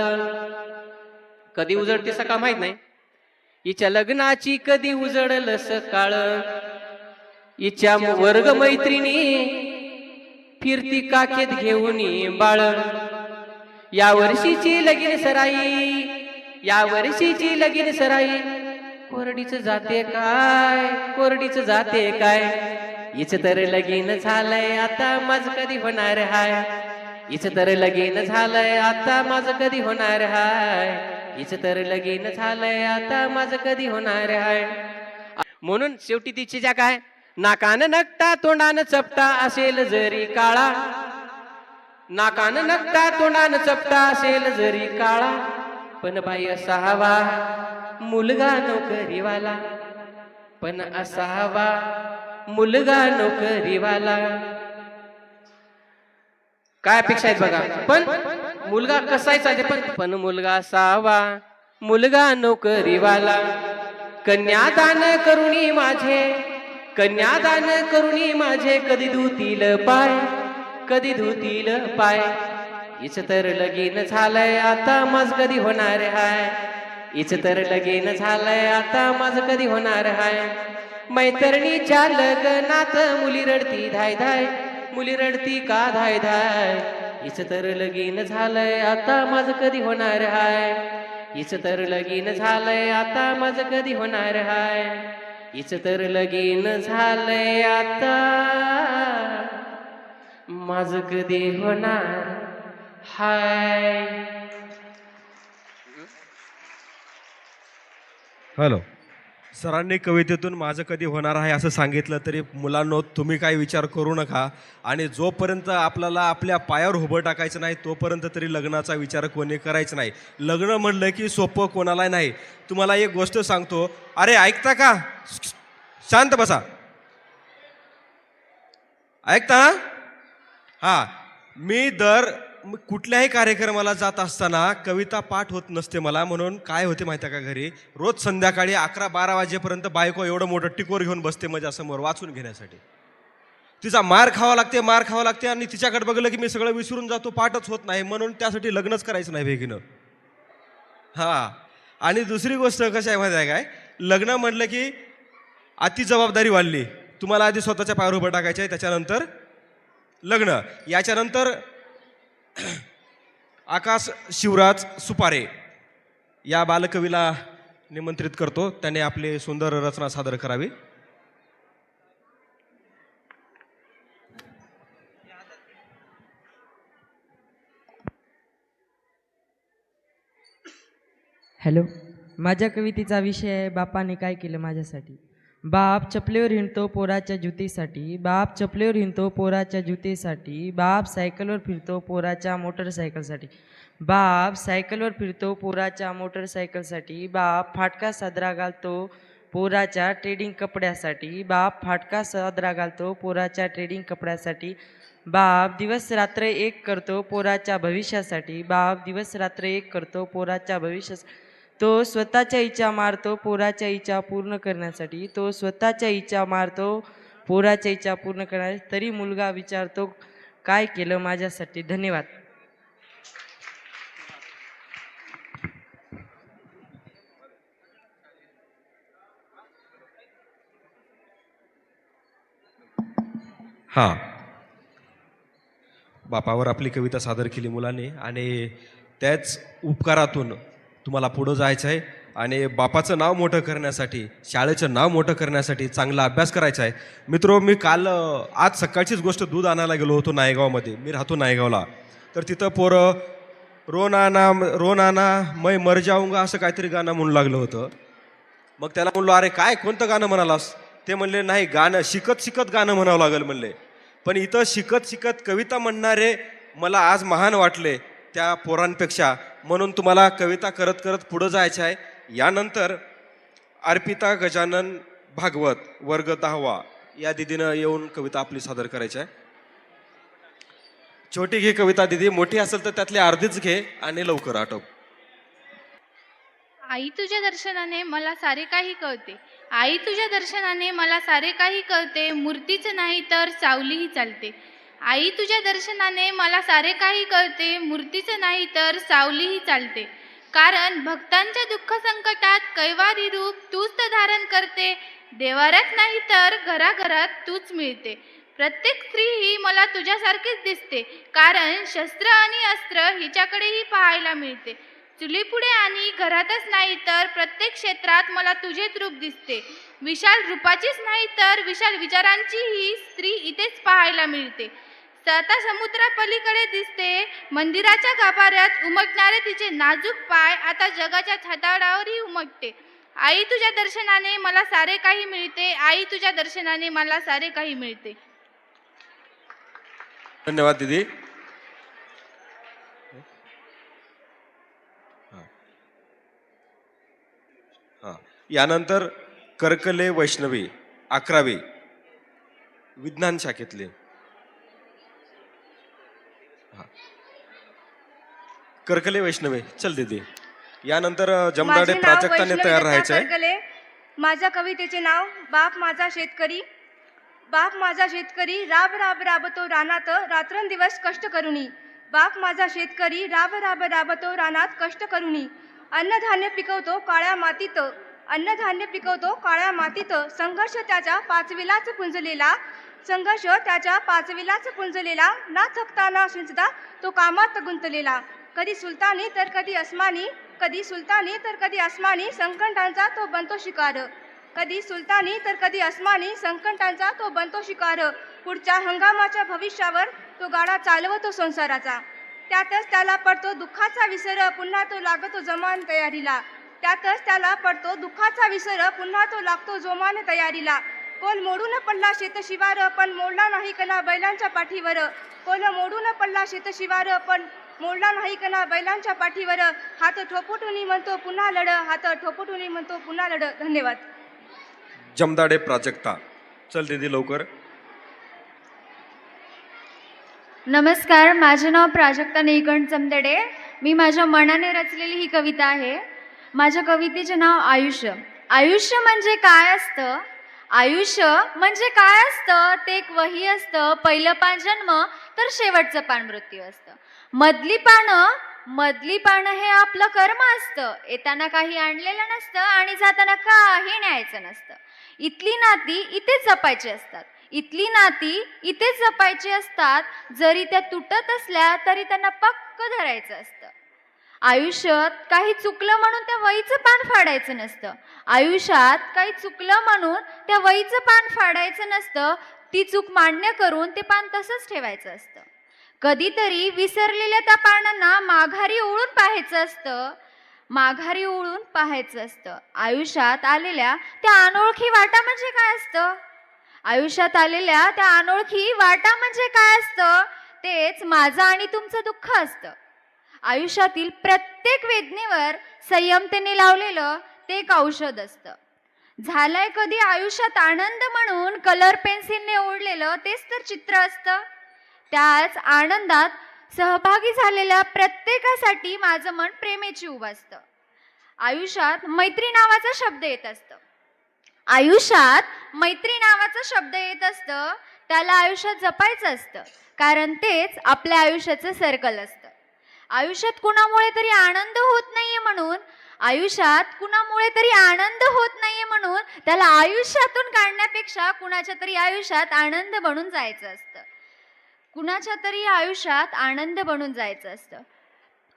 कधी उजडते सकाळ माहित नाही. हिच्या लग्नाची कधी उजडलं सकाळ, हिच्या वर्ग मैत्रिणी फिरती काखेत घेऊन बाळ. या वर्षीची लगीन सराई, या वर्षीची लगीन सराई, कोरडीच जाते काय, कोरडीच जाते काय. हिच तर लगीन झालंय आता माझं कधी होणार हाय, हिच तर लगीन झालंय आता माझं कधी होणार हाय, हिच तर लगीन झालंय आता माझं कधी होणार हाय. म्हणून शेवटी तिची ज्या काय, नाकान नकटा तोंडान चपटा असेल जरी काळा, नाकान नकटा तोंडान चपटा असेल जरी काळा, पण बाई असावा मुलगा नोकरीवाला, पण असावा मुलगा नोकरीवाला. काय अपेक्षा आहेत बघा, पण मुलगा कसायचा ते पण मुलगा असावा मुलगा नोकरीवाला. कन्यादान करुणी माझे, कन्यादान करुणी माझे, कधी धुतील पाय, कधी धुतील पाय. हिच तर लगीन झालंय आता माझं कधी होणार हाय, हिच तर लगीन झालंय आता माझं कधी होणार हाय. मैत्रिणीच्या लग्नात मुली रडती धाय धाय, मुली रडती का धाय धाय. हिच तर लगीन झालंय आता माझं कधी होणार हाय, हिच तर लगीन झालंय आता माझं कधी होणार हाय, हिच तर लगीन झालंय आता माझं कधी होणार हाय. हॅलो, सरांनी कवितेतून माझं कधी होणार आहे असं सांगितलं, तरी मुलांनो तुम्ही काही विचार करू नका. आणि जोपर्यंत आपल्याला आपल्या पायावर उभं टाकायचं नाही तोपर्यंत तरी लग्नाचा विचार कोणी करायचं नाही. लग्न म्हणलं की सोपं कोणाला नाही. तुम्हाला एक गोष्ट सांगतो, अरे ऐकता का, शांत बसा, ऐकता. हां, मी कुठल्याही कार्यक्रमाला जात असताना कविता पाठ होत नसते मला. म्हणून काय होते माहिती आहे का, घरी रोज संध्याकाळी 11-12 वाजेपर्यंत बायको एवढं मोठं टिकोर घेऊन बसते माझ्यासमोर वाचून घेण्यासाठी. तिचा मार खावा लागते, मार खावा लागते, आणि तिच्याकडे बघलं की मी सगळं विसरून जातो, पाठच होत नाही. म्हणून त्यासाठी लग्नच करायचं नाही वेगळं. हां, आणि दुसरी गोष्ट कशी आहे माहिती आहे काय, लग्न म्हटलं की अति जबाबदारी वाढली. तुम्हाला आधी स्वतःच्या पायावर उभं टाकायचं आहे, त्याच्यानंतर लग्न. याच्यानंतर आकाश शिवराज सुपारे या बालकवीला निमंत्रित करतो, त्याने आपली सुंदर रचना सादर करावी. हॅलो, माझ्या कवितेचा विषय आहे बापाने काय केलं माझ्यासाठी. बाप चपलेवर हिंडतो पोराच्या जुतीसाठी, बाप चपलेवर हिंडतो पोराच्या जुतीसाठी, बाप सायकलवर फिरतो पोराच्या मोटरसायकलसाठी, बाप सायकलवर फिरतो पोराच्या मोटरसायकलसाठी, बाप फाटका साजरा घालतो पोराच्या ट्रेडिंग कपड्यासाठी, बाप फाटका साजरा घालतो पोराच्या ट्रेडिंग कपड्यासाठी, बाप दिवस रात्र एक करतो पोराच्या भविष्यासाठी, बाप दिवस रात्र एक करतो पोराच्या भविष्यासाठी. तो स्वतःच्या इच्छा मारतो पोराच्या इच्छा पूर्ण करण्यासाठी, तो स्वतःच्या इच्छा मारतो पोराच्या इच्छा पूर्ण करण्यासाठी. तरी मुलगा विचारतो काय केलं माझ्यासाठी. धन्यवाद. हां, बापावर आपली कविता सादर केली मुलांनी आणि त्याच उपकारातून तुम्हाला पुढं जायचं आहे आणि बापाचं नाव मोठं करण्यासाठी, शाळेचं नाव मोठं करण्यासाठी चांगला अभ्यास करायचा आहे. मित्रो, मी आज सकाळचीच गोष्ट दूध आणायला गेलो होतो नायगावमध्ये. मी राहतो नायगावला. तर तिथं पोरं रोनाना मै मर जाऊंगा असं काहीतरी गाणं म्हणू लागलं होतं. मग त्याला म्हणलो, अरे काय कोणतं गाणं म्हणालास? ते म्हणले, नाही, गाणं शिकत शिकत गाणं म्हणावं लागेल म्हणले. पण इथं शिकत शिकत कविता म्हणणारे मला आज महान वाटले त्या पोरांपेक्षा. म्हणून तुम्हाला कविता करत करत पुढं जायचं आहे. यानंतर अर्पिता गजानन भागवत वर्ग 10वा या दिदीनं येऊन कविता आपली सादर करायची आहे. छोटी घे कविता दिदी, मोठी असेल तर त्यातली अर्धीच घे आणि लवकर आटप. आई तुझ्या दर्शनाने मला सारे काही कळते. आई तुझ्या दर्शनाने मला सारे काही कळते. मूर्तीचं नाही तर सावलीही चालते. आई तुझ्या दर्शनाने मला सारे काही कळते. मूर्तीचं नाही तर सावलीही चालते. कारण भक्तांच्या दुःख संकटात कैवारी रूप तूच तर धारण करते. देवाऱ्यात नाही तर घराघरात तूच मिळते. प्रत्येक स्त्री ही मला तुझ्यासारखीच दिसते. कारण शस्त्र आणि अस्त्र हिच्याकडेही पाहायला मिळते. चुलीपुढे आणि घरातच नाही तर प्रत्येक क्षेत्रात मला तुझेच रूप दिसते. विशाल रूपाचीच नाही तर विशाल विचारांची ही स्त्री इथेच पाहायला मिळते. आता समुद्रापलीकडे दिसते. मंदिराच्या गाभाऱ्यात उमटणारे तिचे नाजूक पाय आता जगाच्या छताडावरही उमटते. आई तुझ्या दर्शनाने मला सारे काही मिळते. आई तुझ्या दर्शनाने मला सारे काही मिळते. धन्यवाद दीदी. हां, यानंतर कर्कले वैष्णवी 11वी विज्ञान शाखेतले. कर्कले वैष्णवी, चल दीदी. यानंतर जमदाडे प्राजक्ताने तयार राहायचं आहे. माझ्या कवितेचे नाव बाप माझा शेतकरी. बाप माझा शेतकरी राब राब राबतो रानात रात्रंदिवस कष्ट करुनी. बाप माझा शेतकरी राब राब राबतो रानात कष्ट करुनी. अन्नधान्य पिकवतो काळ्या मातीत. अन्नधान्य पिकवतो काळ्या मातीत. संघर्ष त्याच्या पाचवीलाच पुंजलेला. संघर्ष त्याच्या पाचवीलाच पुंजलेला. ना थकता ना शिंचता तो कामात गुंतलेला. कधी सुलतानी तर कधी अस्मानी. कधी सुलतानी तर कधी अस्मानी. संकटांचा तो बनतो शिकार. कधी सुलतानी तर कधी अस्मानी. संकटांचा तो बनतो शिकार. पुढच्या हंगामाच्या भविष्यावर तो गाडा चालवतो संसाराचा. त्यातच त्याला पडतो दुःखाचा विसर. पुन्हा तो लागतो जोमान तयारीला. त्यातच त्याला पडतो दुःखाचा विसर. पुन्हा तो लागतो जोमान तयारीला. कोल मोडून पडला शेतशिवार पण मोडला नाही कणा बैलांच्या पाठीवर. कोल मोडून पडला शेतशिवार पण मोडला नाही कणा बैलांच्या पाठीवर. हात ठोपुटुनी म्हणतो पुन्हा लढ. हात ठोपुटुनी म्हणतो पुन्हा लढ. धन्यवाद. जमदाडे प्राजक्ता, चल दीदी लवकर. नमस्कार, माझे नाव प्राजक्ता नीलकंठ जमदडे. मी माझ्या मनाने रचलेली ही कविता आहे. माझ्या कवितेचे नाव आयुष्य. आयुष्य म्हणजे काय असतं? आयुष्य म्हणजे काय असतं? ते एक वही असतं. पहिलं पान जन्म तर शेवटचं पान मृत्यू असतं. मधली पानं हे आपलं कर्म असतं. येताना काही आणलेलं नसतं आणि जाताना काही न्यायचं नसतं. इथली नाती इथेच जपायची असतात. इथली नाती इथेच जपायची असतात. जरी त्या तुटत असल्या तरी त्यांना पक्क धरायचं असतं. आयुष्यात काही चुकलं म्हणून त्या वहीचं पान फाडायचं नसतं. आयुष्यात काही चुकलं म्हणून त्या वहीचं पान फाडायचं नसतं. ती चूक मान्य करून ते पान तसंच ठेवायचं असतं. कधीतरी विसरलेल्या त्या पानांना माघारी ओळून पाहायचं असतं. माघारी ओळून पाहायचं असतं. आयुष्यात आलेल्या त्या अनोळखी वाटा म्हणजे काय असतं? आयुष्यात आलेल्या त्या अनोळखी वाटा म्हणजे काय असतं? तेच माझं आणि तुमचं दुःख असतं. आयुष्यातील प्रत्येक वेदनेवर संयमतेने लावलेलं ते एक औषध असतं. झालंय कधी आयुष्यात आनंद म्हणून कलर पेन्सिलने ओढलेलं तेच तर चित्र असतं. त्याच आनंदात सहभागी झालेल्या प्रत्येकासाठी माझं मन प्रेमेची उभ असतं. आयुष्यात मैत्री नावाचा शब्द येत असतं. आयुष्यात मैत्री नावाचा शब्द येत असतं. त्याला आयुष्यात जपायचं असतं. कारण तेच आपल्या आयुष्याचं सर्कल असतं. आयुष्यात कुणामुळे तरी आनंद होत नाहीये म्हणून आयुष्यात कुणामुळे तरी आनंद होत नाहीये नये म्हणून त्याला आयुष्यातून काढण्यापेक्षा कुणाच्या तरी आयुष्यात आनंद बनून जायचं असतं. कुणाच्या तरी आयुष्यात आनंद बनून जायचं असतं.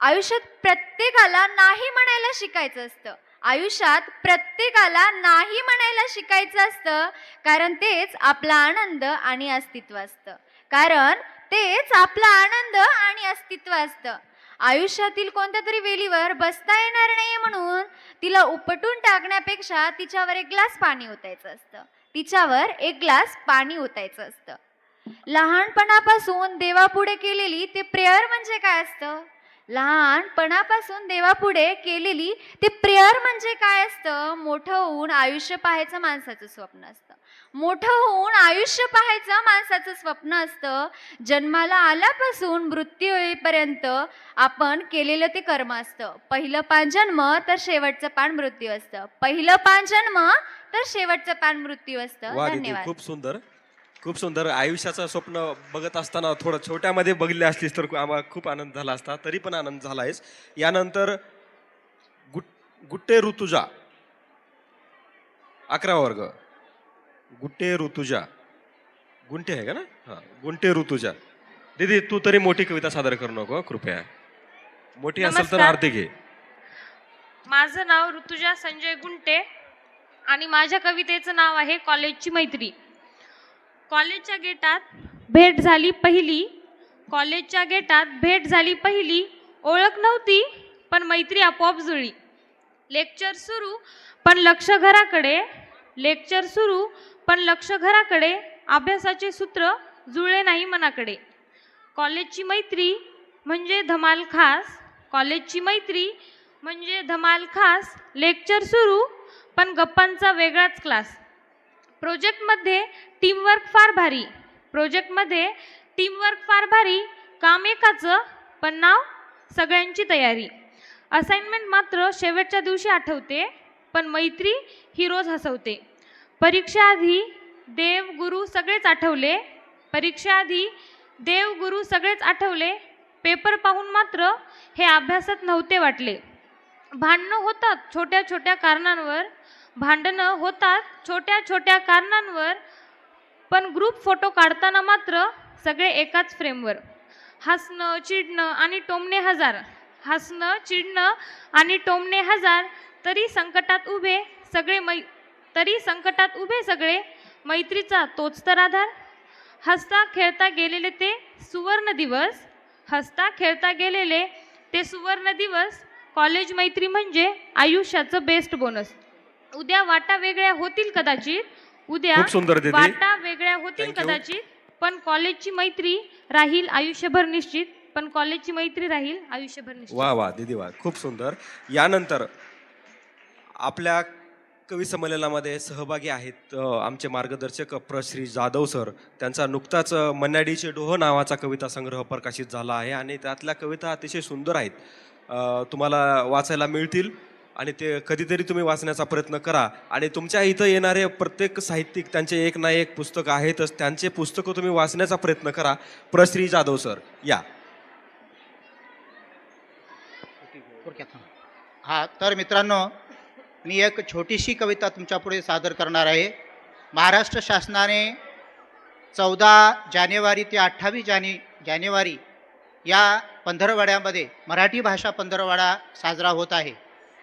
आयुष्यात प्रत्येकाला नाही म्हणायला शिकायचं असतं. आयुष्यात प्रत्येकाला नाही म्हणायला शिकायचं असतं, कारण तेच आपला आनंद आणि अस्तित्व असतं. कारण तेच आपला आनंद आणि अस्तित्व असतं. आयुष्यातील कोणत्या तरी वेलीवर बसता येणार नाही म्हणून तिला उपटून टाकण्यापेक्षा तिच्यावर एक ग्लास पाणी ओतायचं असतं. तिच्यावर एक ग्लास पाणी ओतायचं असतं. लहानपणापासून देवापुढे केलेली ते प्रेयर म्हणजे काय असतं? लहानपणापासून देवापुढे केलेली ते प्रेयर म्हणजे काय असतं? मोठं होऊन आयुष्य पाहायचं माणसाचं स्वप्न असतं. मोठं होऊन आयुष्य पाहायचं माणसाचं स्वप्न असतं. जन्माला आल्यापासून मृत्यू येईपर्यंत आपण केलेलं ते कर्म असतं. पहिलं 5 जन्म तर शेवटचं पान मृत्यू असतं. पहिलं 5 जन्म तर शेवटचं पान मृत्यू असतं. वा दीदी, धन्यवाद. खूप सुंदर, खूप सुंदर. आयुष्याचं स्वप्न बघत असताना थोडं छोट्यामध्ये बघितले असलीस तर आम्हाला खूप आनंद झाला असता. तरी पण आनंद झाला आहेस. यानंतर गुट्टे ऋतुजा 11वा वर्ग. गुट्टे ऋतुजा, गुंठे आहे का ना? हां, गुंटे ऋतुजा. दीदी तू तरी मोठी कविता सादर करू नको कृपया. मोठी असेल तर नमस्कार. अर्धी घे. माझं नाव ऋतुजा संजय गुंटे आणि माझ्या कवितेचं नाव आहे कॉलेजची मैत्री. कॉलेजच्या गेटात भेट झाली पहिली, कॉलेजच्या गेटात भेट झाली पहिली, ओळख नव्हती पण मैत्री आपोआप जुळली. लेक्चर सुरू पण लक्ष घराकडे, लेक्चर सुरू पण लक्ष घराकडे, अभ्यासाचे सूत्र जुळले नाही मनाकडे. कॉलेजची मैत्री म्हणजे धमाल खास, कॉलेजची मैत्री म्हणजे धमाल खास, लेक्चर सुरू पण गप्पांचा वेगळाच क्लास. प्रोजेक्टमध्ये टीमवर्क फार भारी, प्रोजेक्टमध्ये टीमवर्क फार भारी, काम एकाचं पण नाव सगळ्यांची तयारी. असाइनमेंट मात्र शेवटच्या दिवशी आठवते, पण मैत्री ही रोज हसवते. परीक्षाआधी देव गुरु सगळेच आठवले, परीक्षाआधी देव गुरु सगळेच आठवले, पेपर पाहून मात्र हे अभ्यासात नव्हते वाटले. भांडणं होतात छोट्या छोट्या कारणांवर, भांडणं होतात छोट्या छोट्या कारणांवर, पण ग्रुप फोटो काढताना मात्र सगळे एकाच फ्रेमवर. हसणं चिडणं आणि टोमणे हजार, हसणं चिडणं आणि टोमणे हजार, तरी संकटात उभे सगळे मैत्रीचा तोच तर आधार. हसता खेळता गेलेले ते सुवर्ण दिवस, हसता खेळता गेलेले ते सुवर्ण दिवस, कॉलेज मैत्री म्हणजे आयुष्याचं बेस्ट बोनस. उद्या वाटा वेगळ्या होतील कदाचित, उद्या खूप सुंदर दीदी. वाटा वेगळ्या होतील Thank you. कदाचित, पण कॉलेजची मैत्री राहील आयुष्यभर निश्चित, पण कॉलेजची मैत्री राहील आयुष्यभर निश्चित. वा वा दीदी वा, खूप सुंदर. यानंतर आपल्या कवी संमेलनामध्ये सहभागी आहेत आमचे मार्गदर्शक श्री जाधव सर. त्यांचा नुकताच मन्याडीचे डोह नावाचा कविता संग्रह प्रकाशित झाला आहे आणि त्यातल्या कविता अतिशय सुंदर आहेत. तुम्हाला वाचायला मिळतील आणि ते कधीतरी तुम्ही वाचण्याचा प्रयत्न करा. आणि तुमच्या इथं येणारे प्रत्येक साहित्यिक त्यांचे एक ना एक पुस्तक आहेतच, त्यांचे पुस्तकं तुम्ही वाचण्याचा प्रयत्न करा. श्री जाधव सर या. हा, तर मित्रांनो, मी एक छोटीशी कविता तुमच्यापुढे सादर करणार आहे. महाराष्ट्र शासनाने 14 जानेवारी ते 28 जानेवारी या पंधरवड्यामध्ये मराठी भाषा पंधरवडा साजरा होत आहे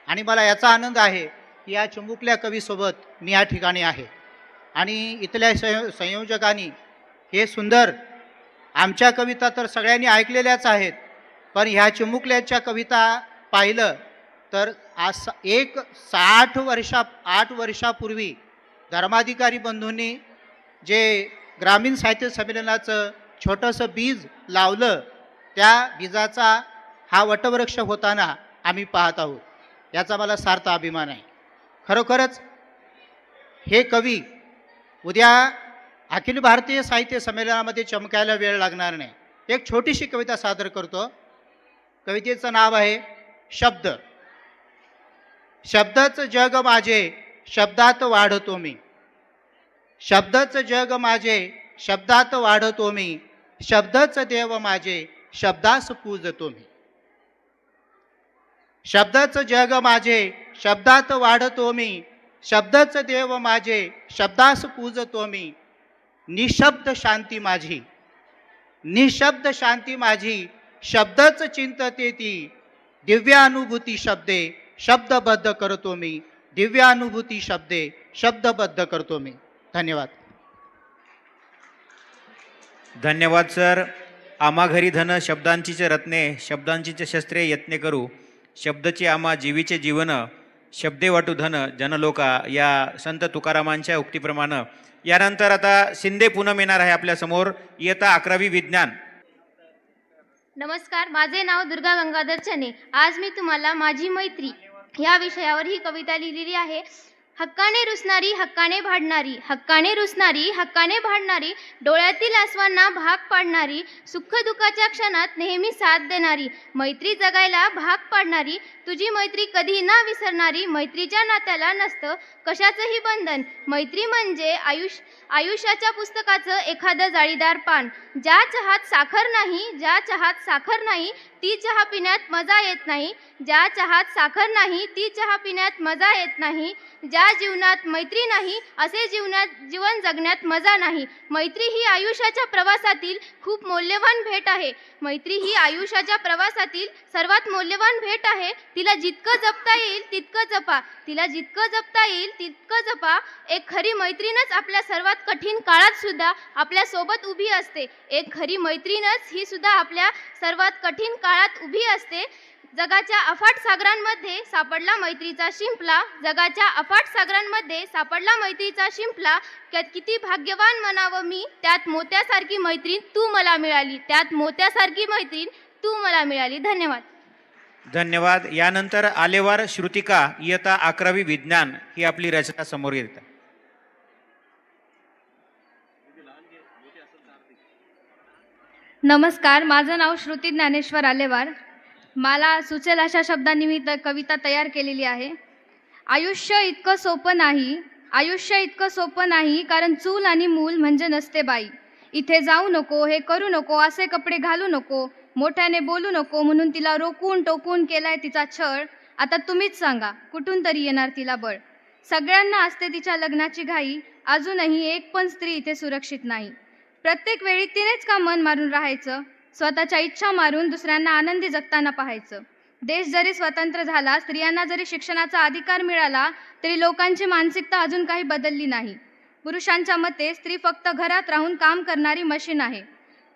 आणि मला याचा आनंद आहे की या चिमुकल्या कवीसोबत मी या ठिकाणी आहे आणि इथल्या संयोजकांनी हे सुंदर आमच्या कविता तर सगळ्यांनी ऐकलेल्याच आहेत, पण ह्या चिमुकल्याच्या कविता पाहिलं तर आज 8 वर्षापूर्वी धर्माधिकारी बंधूंनी जे ग्रामीण साहित्य संमेलनाचं छोटंसं बीज लावलं, त्या बीजाचा हा वटवृक्ष होताना आम्ही पाहत आहोत. याचा मला सार्थ अभिमान आहे. खरोखरच हे कवी उद्या अखिल भारतीय साहित्य संमेलनामध्ये चमकायला वेळ लागणार नाही. एक छोटीशी कविता सादर करतो. कवितेचं नाव आहे शब्द. शब्दाचं जग माझे शब्दात वाढतो मी, शब्दाचं जग माझे शब्दात वाढतो मी, शब्दाचं देव माझे शब्दास पूजतो मी. शब्दाचं जग माझे शब्दात वाढतो मी, शब्दच देव माझे शब्दास पूजतो मी, निशब्द शांती माझी, निशब्द शांती माझी, शब्दच चिंतते ती, दिव्यानुभूती शब्दे शब्दबद्ध करतो मी, दिव्यानुभूती शब्दे शब्दबद्ध करतो मी. धन्यवाद. धन्यवाद सर. आम्हा घरी धन शब्दांचीचे रत्ने, शब्दांचीचे शस्त्रे यत्ने करू, शब्दचे आम्हा जीवीचे जीवन, शब्दे वाटू धन जनलोका, या संत तुकारामांच्या उक्तीप्रमाणे यानंतर आता शिंदे पूनम येणार आहे आपल्या समोर. इयत्ता 11वी विज्ञान. नमस्कार, माझे नाव दुर्गा गंगाधर चने. आज मी तुम्हाला माझी मैत्री या विषयावर ही कविता लिहिलेली आहे. हक्काने रुसणारी हक्काने भांडणारी, हक्काने रुसणारी हक्काने भांडणारी, डोळ्यातील आसवांना भाग पाडणारी, सुख दुःखाच्या क्षणात नेहमी साथ देणारी, मैत्री जगायला भाग पाडणारी, तुझी मैत्री कधी ना विसरणारी, मैत्रीच्या नात्याला नसतं कशाचंही बंधन, मैत्री म्हणजे आयुष्याच्या पुस्तकाचं एखादं जाळीदार पान, ज्या चहात साखर नाही, ज्या चहात साखर नाही ती चहा पिण्यात मजा येत नाही, ज्या चहात साखर नाही ती चहा पिण्यात मजा येत नाही, ज्या जीवनात मैत्री नाही असे जीवन जगण्यात मजा नाही. मैत्री ही आयुष्याच्या प्रवासातील खूप मौल्यवान भेट आहे. मैत्री ही आयुष्याच्या प्रवासातील सर्वात मौल्यवान भेट आहे. तिला जितकं जपता येईल तितकं जपा, तिला जितकं जपता येईल तितकं जपा. एक खरी मैत्रीणच आपल्या सर्वात कठीण काळात सुद्धा आपल्या सोबत उभी असते. एक खरी मैत्रीणच ही सुद्धा आपल्या सर्वात कठीण काळात उभी असते. जगाच्या अफाट सागरांमध्ये सापडला मैत्रीचा शिंपला, जगाच्या अफाट सागरांमध्ये सापडला मैत्रीचा शिंपला, किती भाग्यवान म्हणावं मी, त्यात मोत्यासारखी मैत्रीण तू मला मिळाली, त्यात मोत्यासारखी मैत्रीण तू मला मिळाली. धन्यवाद. धन्यवाद. यानंतर आलेवार श्रुतिका, इयत्ता 11वी विज्ञान, ही आपली रचना समोर येतात. नमस्कार, माझं नाव श्रुती ज्ञानेश्वर आलेवार. मला सुचेल अशा शब्दांनी मी कविता तयार केलेली आहे. आयुष्य इतकं सोपं नाही, आयुष्य इतकं सोपं नाही, कारण चूल आणि मूल म्हणजे नसते बाई. इथे जाऊ नको, हे करू नको, असे कपडे घालू नको, मोठ्याने बोलू नको, म्हणून तिला रोखून टोकून केलाय तिचा छळ. आता तुम्हीच सांगा कुठून तरी येणार तिला बळ. सगळ्यांना असते तिच्या लग्नाची घाई, अजूनही एक पण स्त्री इथे सुरक्षित नाही. प्रत्येक वेळी तिनेच का मन मारून राहायचं, स्वतःच्या इच्छा मारून दुसऱ्यांना आनंदी जगताना पाहायचं. देश जरी स्वतंत्र झाला, स्त्रियांना जरी शिक्षणाचा अधिकार मिळाला, तरी लोकांची मानसिकता अजून काही बदलली नाही. पुरुषांच्या मते स्त्री फक्त घरात राहून काम करणारी मशीन आहे.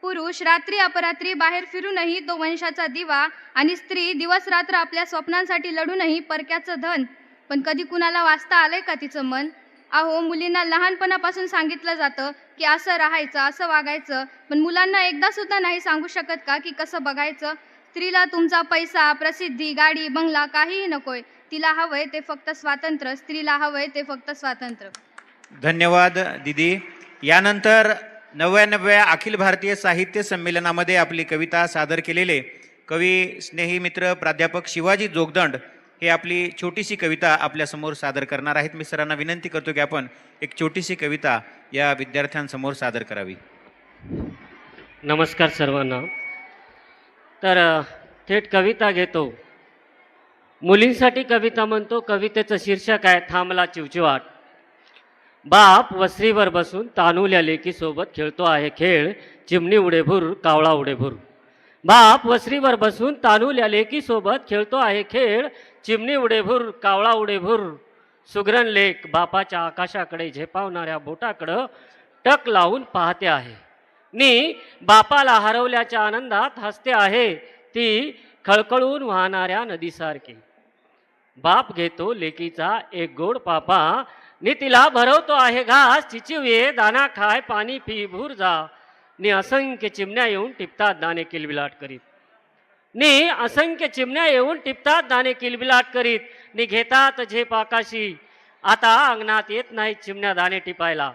पुरुष रात्री अपरात्री बाहेर फिरूनही तो वंशाचा दिवा, आणि स्त्री दिवस रात्र आपल्या स्वप्नांसाठी लढूनही परक्याचं धन. पण कधी कुणाला वाचता आलंय का तिचं मन? अहो, मुलींना लहानपणापासून सांगितलं जातं की असं राहायचं, असं वागायचं, पण मुलांना एकदा सुद्धा नाही सांगू शकत का की कसं बघायचं? स्त्रीला तुमचा पैसा, प्रसिद्धी, गाडी, बंगला काहीही नकोय. तिला हवंय ते फक्त स्वातंत्र्य, स्त्रीला हवंय ते फक्त स्वातंत्र्य. धन्यवाद दीदी. यानंतर 99व्या अखिल भारतीय साहित्य संमेलनामध्ये आपली कविता सादर केलेले कवी स्नेही मित्र प्राध्यापक शिवाजी जोगदंड हे आपली छोटीशी कविता आपल्यासमोर सादर करणार आहेत. मी सरांना विनंती करतो की आपण एक छोटीशी कविता या विद्यार्थ्यांसमोर सादर करावी. नमस्कार सर्वांना. तर थेट कविता घेतो. मुलींसाठी कविता म्हणतो. कवितेचं शीर्षक आहे थांबला चिवचिवाट. बाप वस्त्रीवर बसून तानुल्या लेकीसोबत खेळतो आहे खेळ, चिमणी उडे भूर कावळा उडे भूर. बाप वस्त्रीवर बसून तानुल्या लेकीसोबत खेळतो आहे खेळ, चिमणी उडे भूर कावळा उडे भूर. सुगरण लेक बापाच्या आकाशाकडे झेपावणाऱ्या बोटाकडं टक लावून पाहते आहे. नी बापाला हरवल्याच्या आनंदात हसते आहे, ती खळखळून वाहणाऱ्या नदीसारखी. बाप घेतो लेकीचा एक गोड पापा, नि तिला भरवतो आहे घास, चिचिवे दाना खाय पाणी पी भूर जा. नि असंख्य चिमण्या येऊन टिपतात दाणे किलबिलाट करीत. नि असंख्य चिमण्या येऊन टिपतात दाणे किलबिलाट करीत. नि घेतात झेप आकाशी. आता अंगणात येत नाहीत चिमण्या दाणे टिपायला.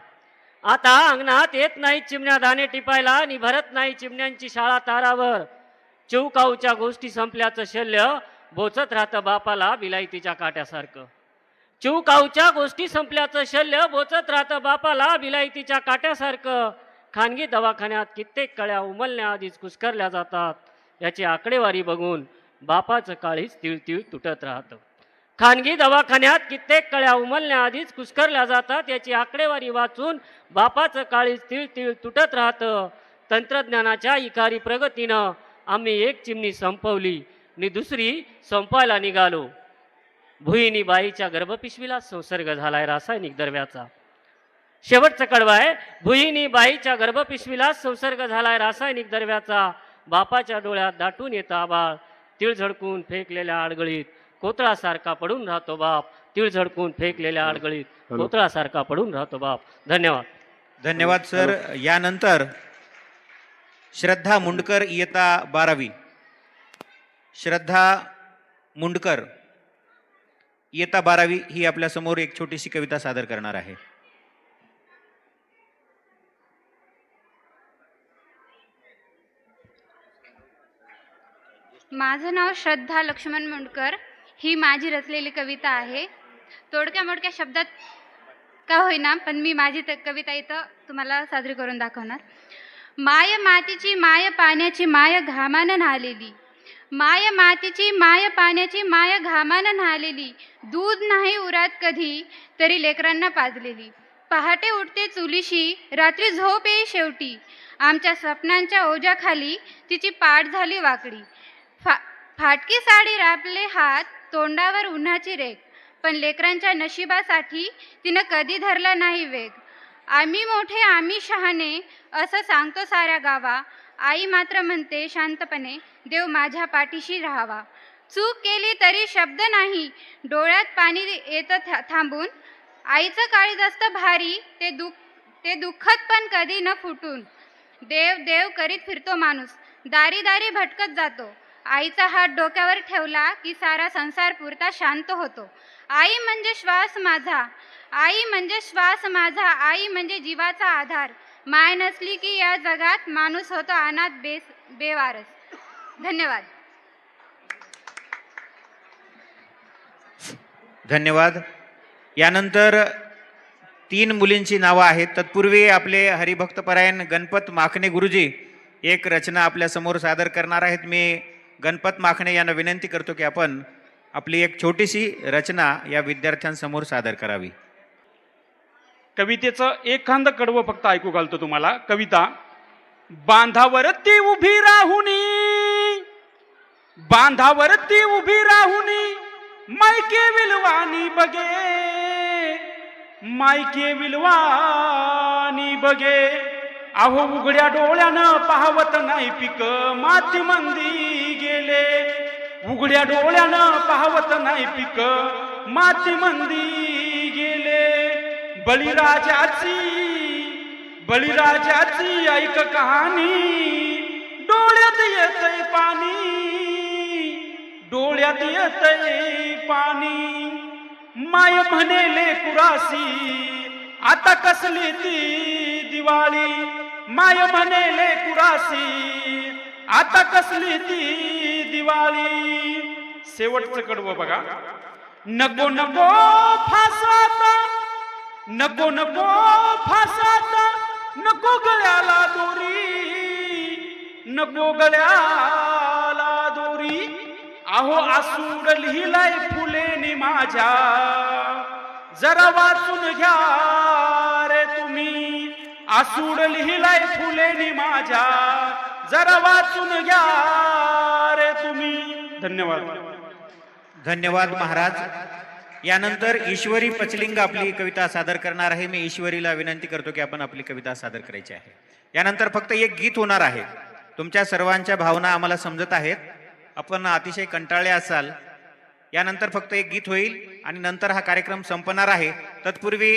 आता अंगणात येत नाहीत चिमण्या दाणे टिपायला. नि भरत नाही चिमण्यांची शाळा तारावर. चिवकाऊच्या गोष्टी संपल्याचं शल्य बोचत राहतं बापाला बिलायतीच्या काट्यासारखं. चिवकाऊच्या गोष्टी संपल्याचं शल्य बोचत राहतं बापाला बिलायतीच्या काट्यासारखं. खानगी दवाखान्यात कित्येक कळ्या उमलण्या आधीच कुस्करल्या जातात. याची आकडेवारी बघून बापाचं काळीच तिळतिळ तुटत राहतं. खानगी दवाखान्यात कित्येक कळ्या उमलण्याआधीच कुस्करल्या जातात याची आकडेवारी वाचून बापाचं काळीज तिळ तिळ तुटत राहतं. तंत्रज्ञानाच्या इकारी प्रगतीनं आम्ही एक चिमणी संपवली आणि दुसरी संपवायला निघालो. भुईनी बाईच्या गर्भपिशवीला संसर्ग झालाय रासायनिक द्रव्याचा. शेवटचं कडवं आहे, भुईनी बाईच्या गर्भपिशवीला संसर्ग झालाय रासायनिक द्रव्याचा. बापाच्या डोळ्यात दाटून येतं आबाळ, तीळ झडकून फेकलेल्या आडगळीत कोतळासारखा पडून राहतो बाप. तीळ झडकून फेकलेल्या आडगळीत कोतळासारखा पडून राहतो बाप. धन्यवाद. धन्यवाद सर. यानंतर श्रद्धा मुंडकर इयत्ता 12वी. श्रद्धा मुंडकर इयत्ता 12वी ही आपल्यासमोर एक छोटीशी कविता सादर करणार आहे. माझं नाव श्रद्धा लक्ष्मण मुंडकर. ही माझी रचलेली कविता आहे. तोडक्या मोडक्या शब्दात का होईना, पण मी माझी कविता इथं तुम्हाला साजरी करून दाखवणार. माय मातीची माय पाण्याची माय घामानं न्हालेली, माय मातीची माय पाण्याची माय घामानं न्हालेली, दूध नाही उरात कधी तरी लेकरांना पाजलेली. पहाटे उठते चुलीशी रात्री झोप येई शेवटी, आमच्या स्वप्नांच्या ओझ्याखाली तिची पाठ झाली वाकडी. फाटकी साडी रापले हात, तोंडावर उन्हाची रेग, पण लेकरांच्या नशिबासाठी तिनं कधी धरला नाही वेग. आम्ही मोठे आम्ही शहाणे असं सांगतो साऱ्या गावा, आई मात्र म्हणते शांतपणे देव माझ्या पाठीशी राहावा. चूक केली तरी शब्द नाही, डोळ्यात पाणी येतं थांबून, आईचं काळीज असतं भारी ते दुःखत पण कधी न फुटून. देव देव करीत फिरतो माणूस, दारी दारी भटकत जातो, आईचा हात डोक्यावर ठेवला की सारा संसार पुरता शांत होतो. आई म्हणजे श्वास माझा, आई म्हणजे श्वास माझा, आई म्हणजे जीवाचा आधार. माय नसली की या जगात माणूस होतो अनाथ बेवारस. धन्यवाद. धन्यवाद. यानंतर 3 मुलींची नावं आहेत. तत्पूर्वी आपले हरिभक्तपरायण गणपत माखणे गुरुजी एक रचना आपल्यासमोर सादर करणार आहेत. मी गणपत माखणे यांना विनंती करतो की आपण आपली एक छोटीशी रचना या विद्यार्थ्यांसमोर सादर करावी. कवितेचं एक खांद कडवं फक्त ऐकू घालतो तुम्हाला. कविता. बांधावरती उभी राहुनी, बांधावरती उभी राहुनी, मायके विलवानी बगे, मायके विलवानी बगे. अहो उघड्या डोळ्यानं पाहवत नाही पिक, माती मंदी गेले. उघड्या डोळ्यानं पाहवत नाही पिक, माती मंदी गेले. बळीराजाची ऐक कहाणी, डोळ्यात येतय पाणी, डोळ्यात येतय पाणी. माय म्हणेले कुरासी आता कसली ती दिवाळी, माय म्हणेले कुरासी आता कसली ती दिवाळी. शेवटचं कडवं बघा. नको नको फासाता, नको नको फासाता, नको गळ्याला दोरी, नको गळ्याला दोरी. अहो आसूड लिहिलाय फुलेनी माझ्या, जरा वाचून घ्या रे तुम्ही. आसूड लिहिलाय फुलेनी माझ्या, जरा वाचून घ्या रे तुम्ही. धन्यवाद. धन्यवाद महाराज. यानंतर ईश्वरी पचलिंग आपली कविता सादर करणार आहे. मी ईश्वरीला विनंती करतो की आपण आपली कविता सादर करायची आहे. यानंतर फक्त एक गीत होणार आहे. तुमच्या सर्वांच्या भावना आम्हाला समजत आहेत, आपण अतिशय कंटाळले असाल. यानंतर फक्त एक गीत होईल आणि नंतर हा कार्यक्रम संपणार आहे. तत्पूर्वी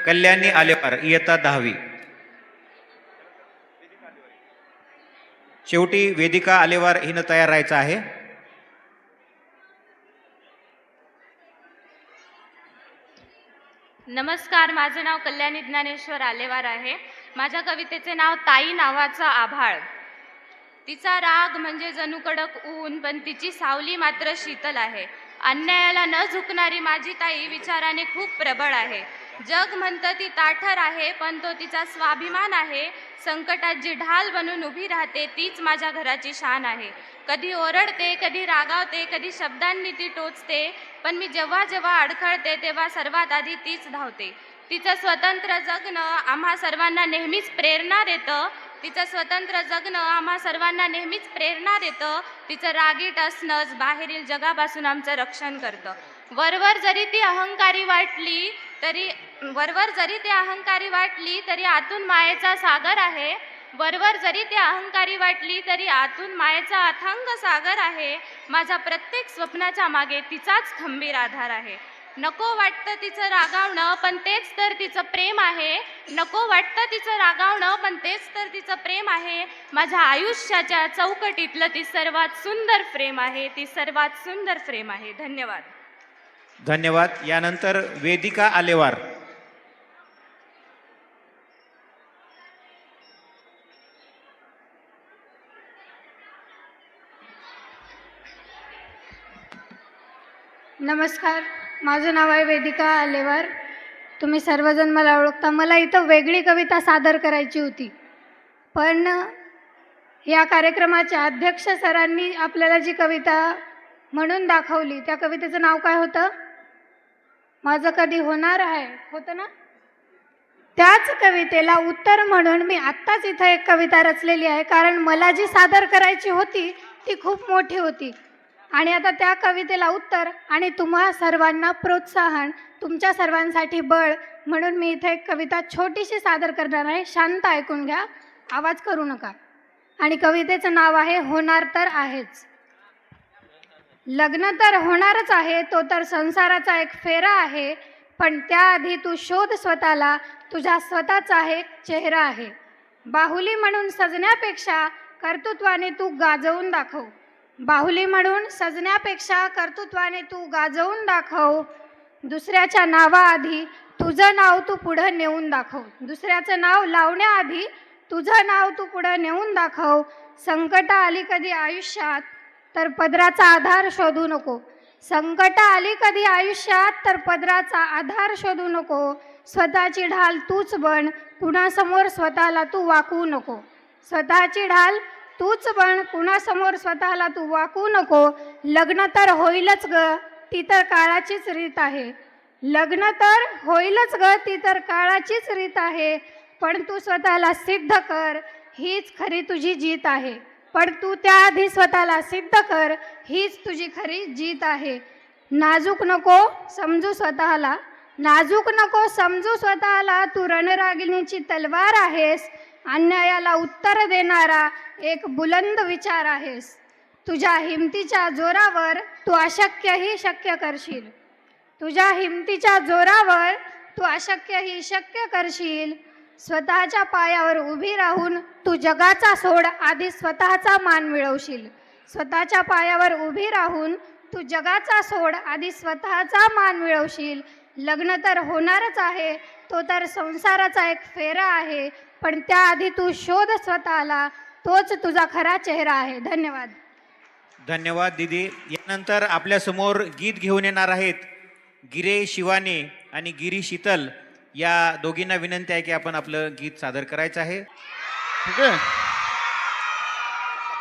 कल्याणी आलेवार इयत्ता 10वी. शेवटी वेदिका आलेवार हिनं तयार राहायचं आहे. नमस्कार, माझं नाव कल्याणी ज्ञानेश्वर आलेवार आहे. माझ्या कवितेचे नाव ताई नावाचा आभाळ. तिचा राग म्हणजे जणू कडक ऊन, पण तिची सावली मात्र शीतल आहे. अन्यायाला न झुकणारी माझी ताई विचाराने खूप प्रबळ आहे. जग म्हणतं ती ताठर आहे, पण तो तिचा स्वाभिमान आहे. संकटात जी ढाल बनून उभी राहते, तीच माझ्या घराची शान आहे. कधी ओरडते, कधी रागावते, कधी शब्दांनी ती टोचते, पण मी जेव्हा जेव्हा अडखळते तेव्हा सर्वात आधी तीच धावते. तिचं स्वतंत्र जगणं आम्हा सर्वांना नेहमीच प्रेरणा देतं. तिचं स्वतंत्र जगणं आम्हा सर्वांना नेहमीच प्रेरणा देतं. तिचं रागीट असणंच बाहेरील जगापासून आमचं रक्षण करतं. वरवर जरी ती अहंकारी वाटली तरी आतून मायेचा सागर आहे. वरवर जरी ती अहंकारी वाटली तरी आतून मायेचा अथांग सागर आहे. माझ्या प्रत्येक स्वप्नाच्या मागे तिचाच खंबीर आधार आहे. नको वाटतं तिचं रागावणं, पण तेच तर तिचं प्रेम आहे. नको वाटतं तिचं रागावणं, पण तेच तर तिचं प्रेम आहे. माझ्या आयुष्याच्या चौकटीतलं ती सर्वात सुंदर फ्रेम आहे. ती सर्वात सुंदर फ्रेम आहे. धन्यवाद. धन्यवाद. यानंतर वेदिका आलेवार. नमस्कार, माझं नाव आहे वेदिका आलेवार. तुम्ही सर्वजण मला ओळखता. मला इथं वेगळी कविता सादर करायची होती, पण या कार्यक्रमाच्या अध्यक्ष सरांनी आपल्याला जी कविता म्हणून दाखवली त्या कवितेचं नाव काय होतं? माझं कधी होणार आहे, होतं ना? त्याच कवितेला उत्तर म्हणून मी आत्ताच इथं एक कविता रचलेली आहे, कारण मला जी सादर करायची होती ती खूप मोठी होती. आणि आता त्या कवितेला उत्तर आणि तुम्हा सर्वांना प्रोत्साहन, तुमच्या सर्वांसाठी बळ म्हणून मी इथे एक कविता छोटीशी सादर करणार आहे. शांत ऐकून घ्या, आवाज करू नका. आणि कवितेचं नाव आहे होणार तर आहेच. लग्न तर होणारच आहे, तो तर संसाराचा एक फेरा आहे. पण त्याआधी तू शोध स्वतःला, तुझा स्वतःचा एक चेहरा आहे. बाहुली म्हणून सजण्यापेक्षा कर्तृत्वाने तू गाजवून दाखव. बाहुली म्हणून सजण्यापेक्षा कर्तृत्वाने तू गाजवून दाखव. दुसऱ्याच्या नावाआधी तुझं नाव तू पुढं नेऊन दाखव. दुसऱ्याचं नाव लावण्याआधी तुझं नाव तू पुढं नेऊन दाखव. संकट आली कधी आयुष्यात तर पदराचा आधार शोधू नको. संकट आली कधी आयुष्यात तर पदराचा आधार शोधू नको. स्वतःची ढाल तूच बन, कुणासमोर स्वतःला तू वाकवू नको. स्वतःची ढाल तूच बन, कुणासमोर स्वतःला तू वाकवू नको. लग्न तर होईलच ग, ती तर काळाचीच रीत आहे. लग्न तर होईलच ग, ती तर काळाचीच रीत आहे. पण तू स्वतःला सिद्ध कर, हीच खरी तुझी जीत आहे. पण तू त्याआधी स्वतःला सिद्ध कर, हीच तुझी खरी जीत आहे. नाजूक नको समजू स्वतःला, नाजूक नको समजू स्वतःला. तू रणरागिणीची तलवार आहेस. अन्यायाला उत्तर देणारा एक बुलंद विचार आहेस. तुझ्या हिमतीच्या जोरावर तू अशक्यही शक्य करशील. तुझ्या हिमतीच्या जोरावर तू अशक्यही शक्य करशील. स्वतःच्या पायावर उभी राहून तू जगाचा सोड, आधी स्वतःचा मान मिळवशील. स्वतःच्या पायावर उभी राहून तू जगाचा सोड, आधी स्वतःचा मान मिळवशील. लग्न तर होणारच आहे, तो तर संसाराचा एक फेरा आहे. पण त्याआधी तू शोध स्वतःला, तोच तुझा खरा चेहरा आहे. धन्यवाद. धन्यवाद दीदी. यानंतर आपल्यासमोर गीत घेऊन येणार आहेत गिरे शिवाने आणि गिरी शीतल. या दोघींना विनंती आहे की आपण आपलं गीत सादर करायचं आहे. ठीक आहे.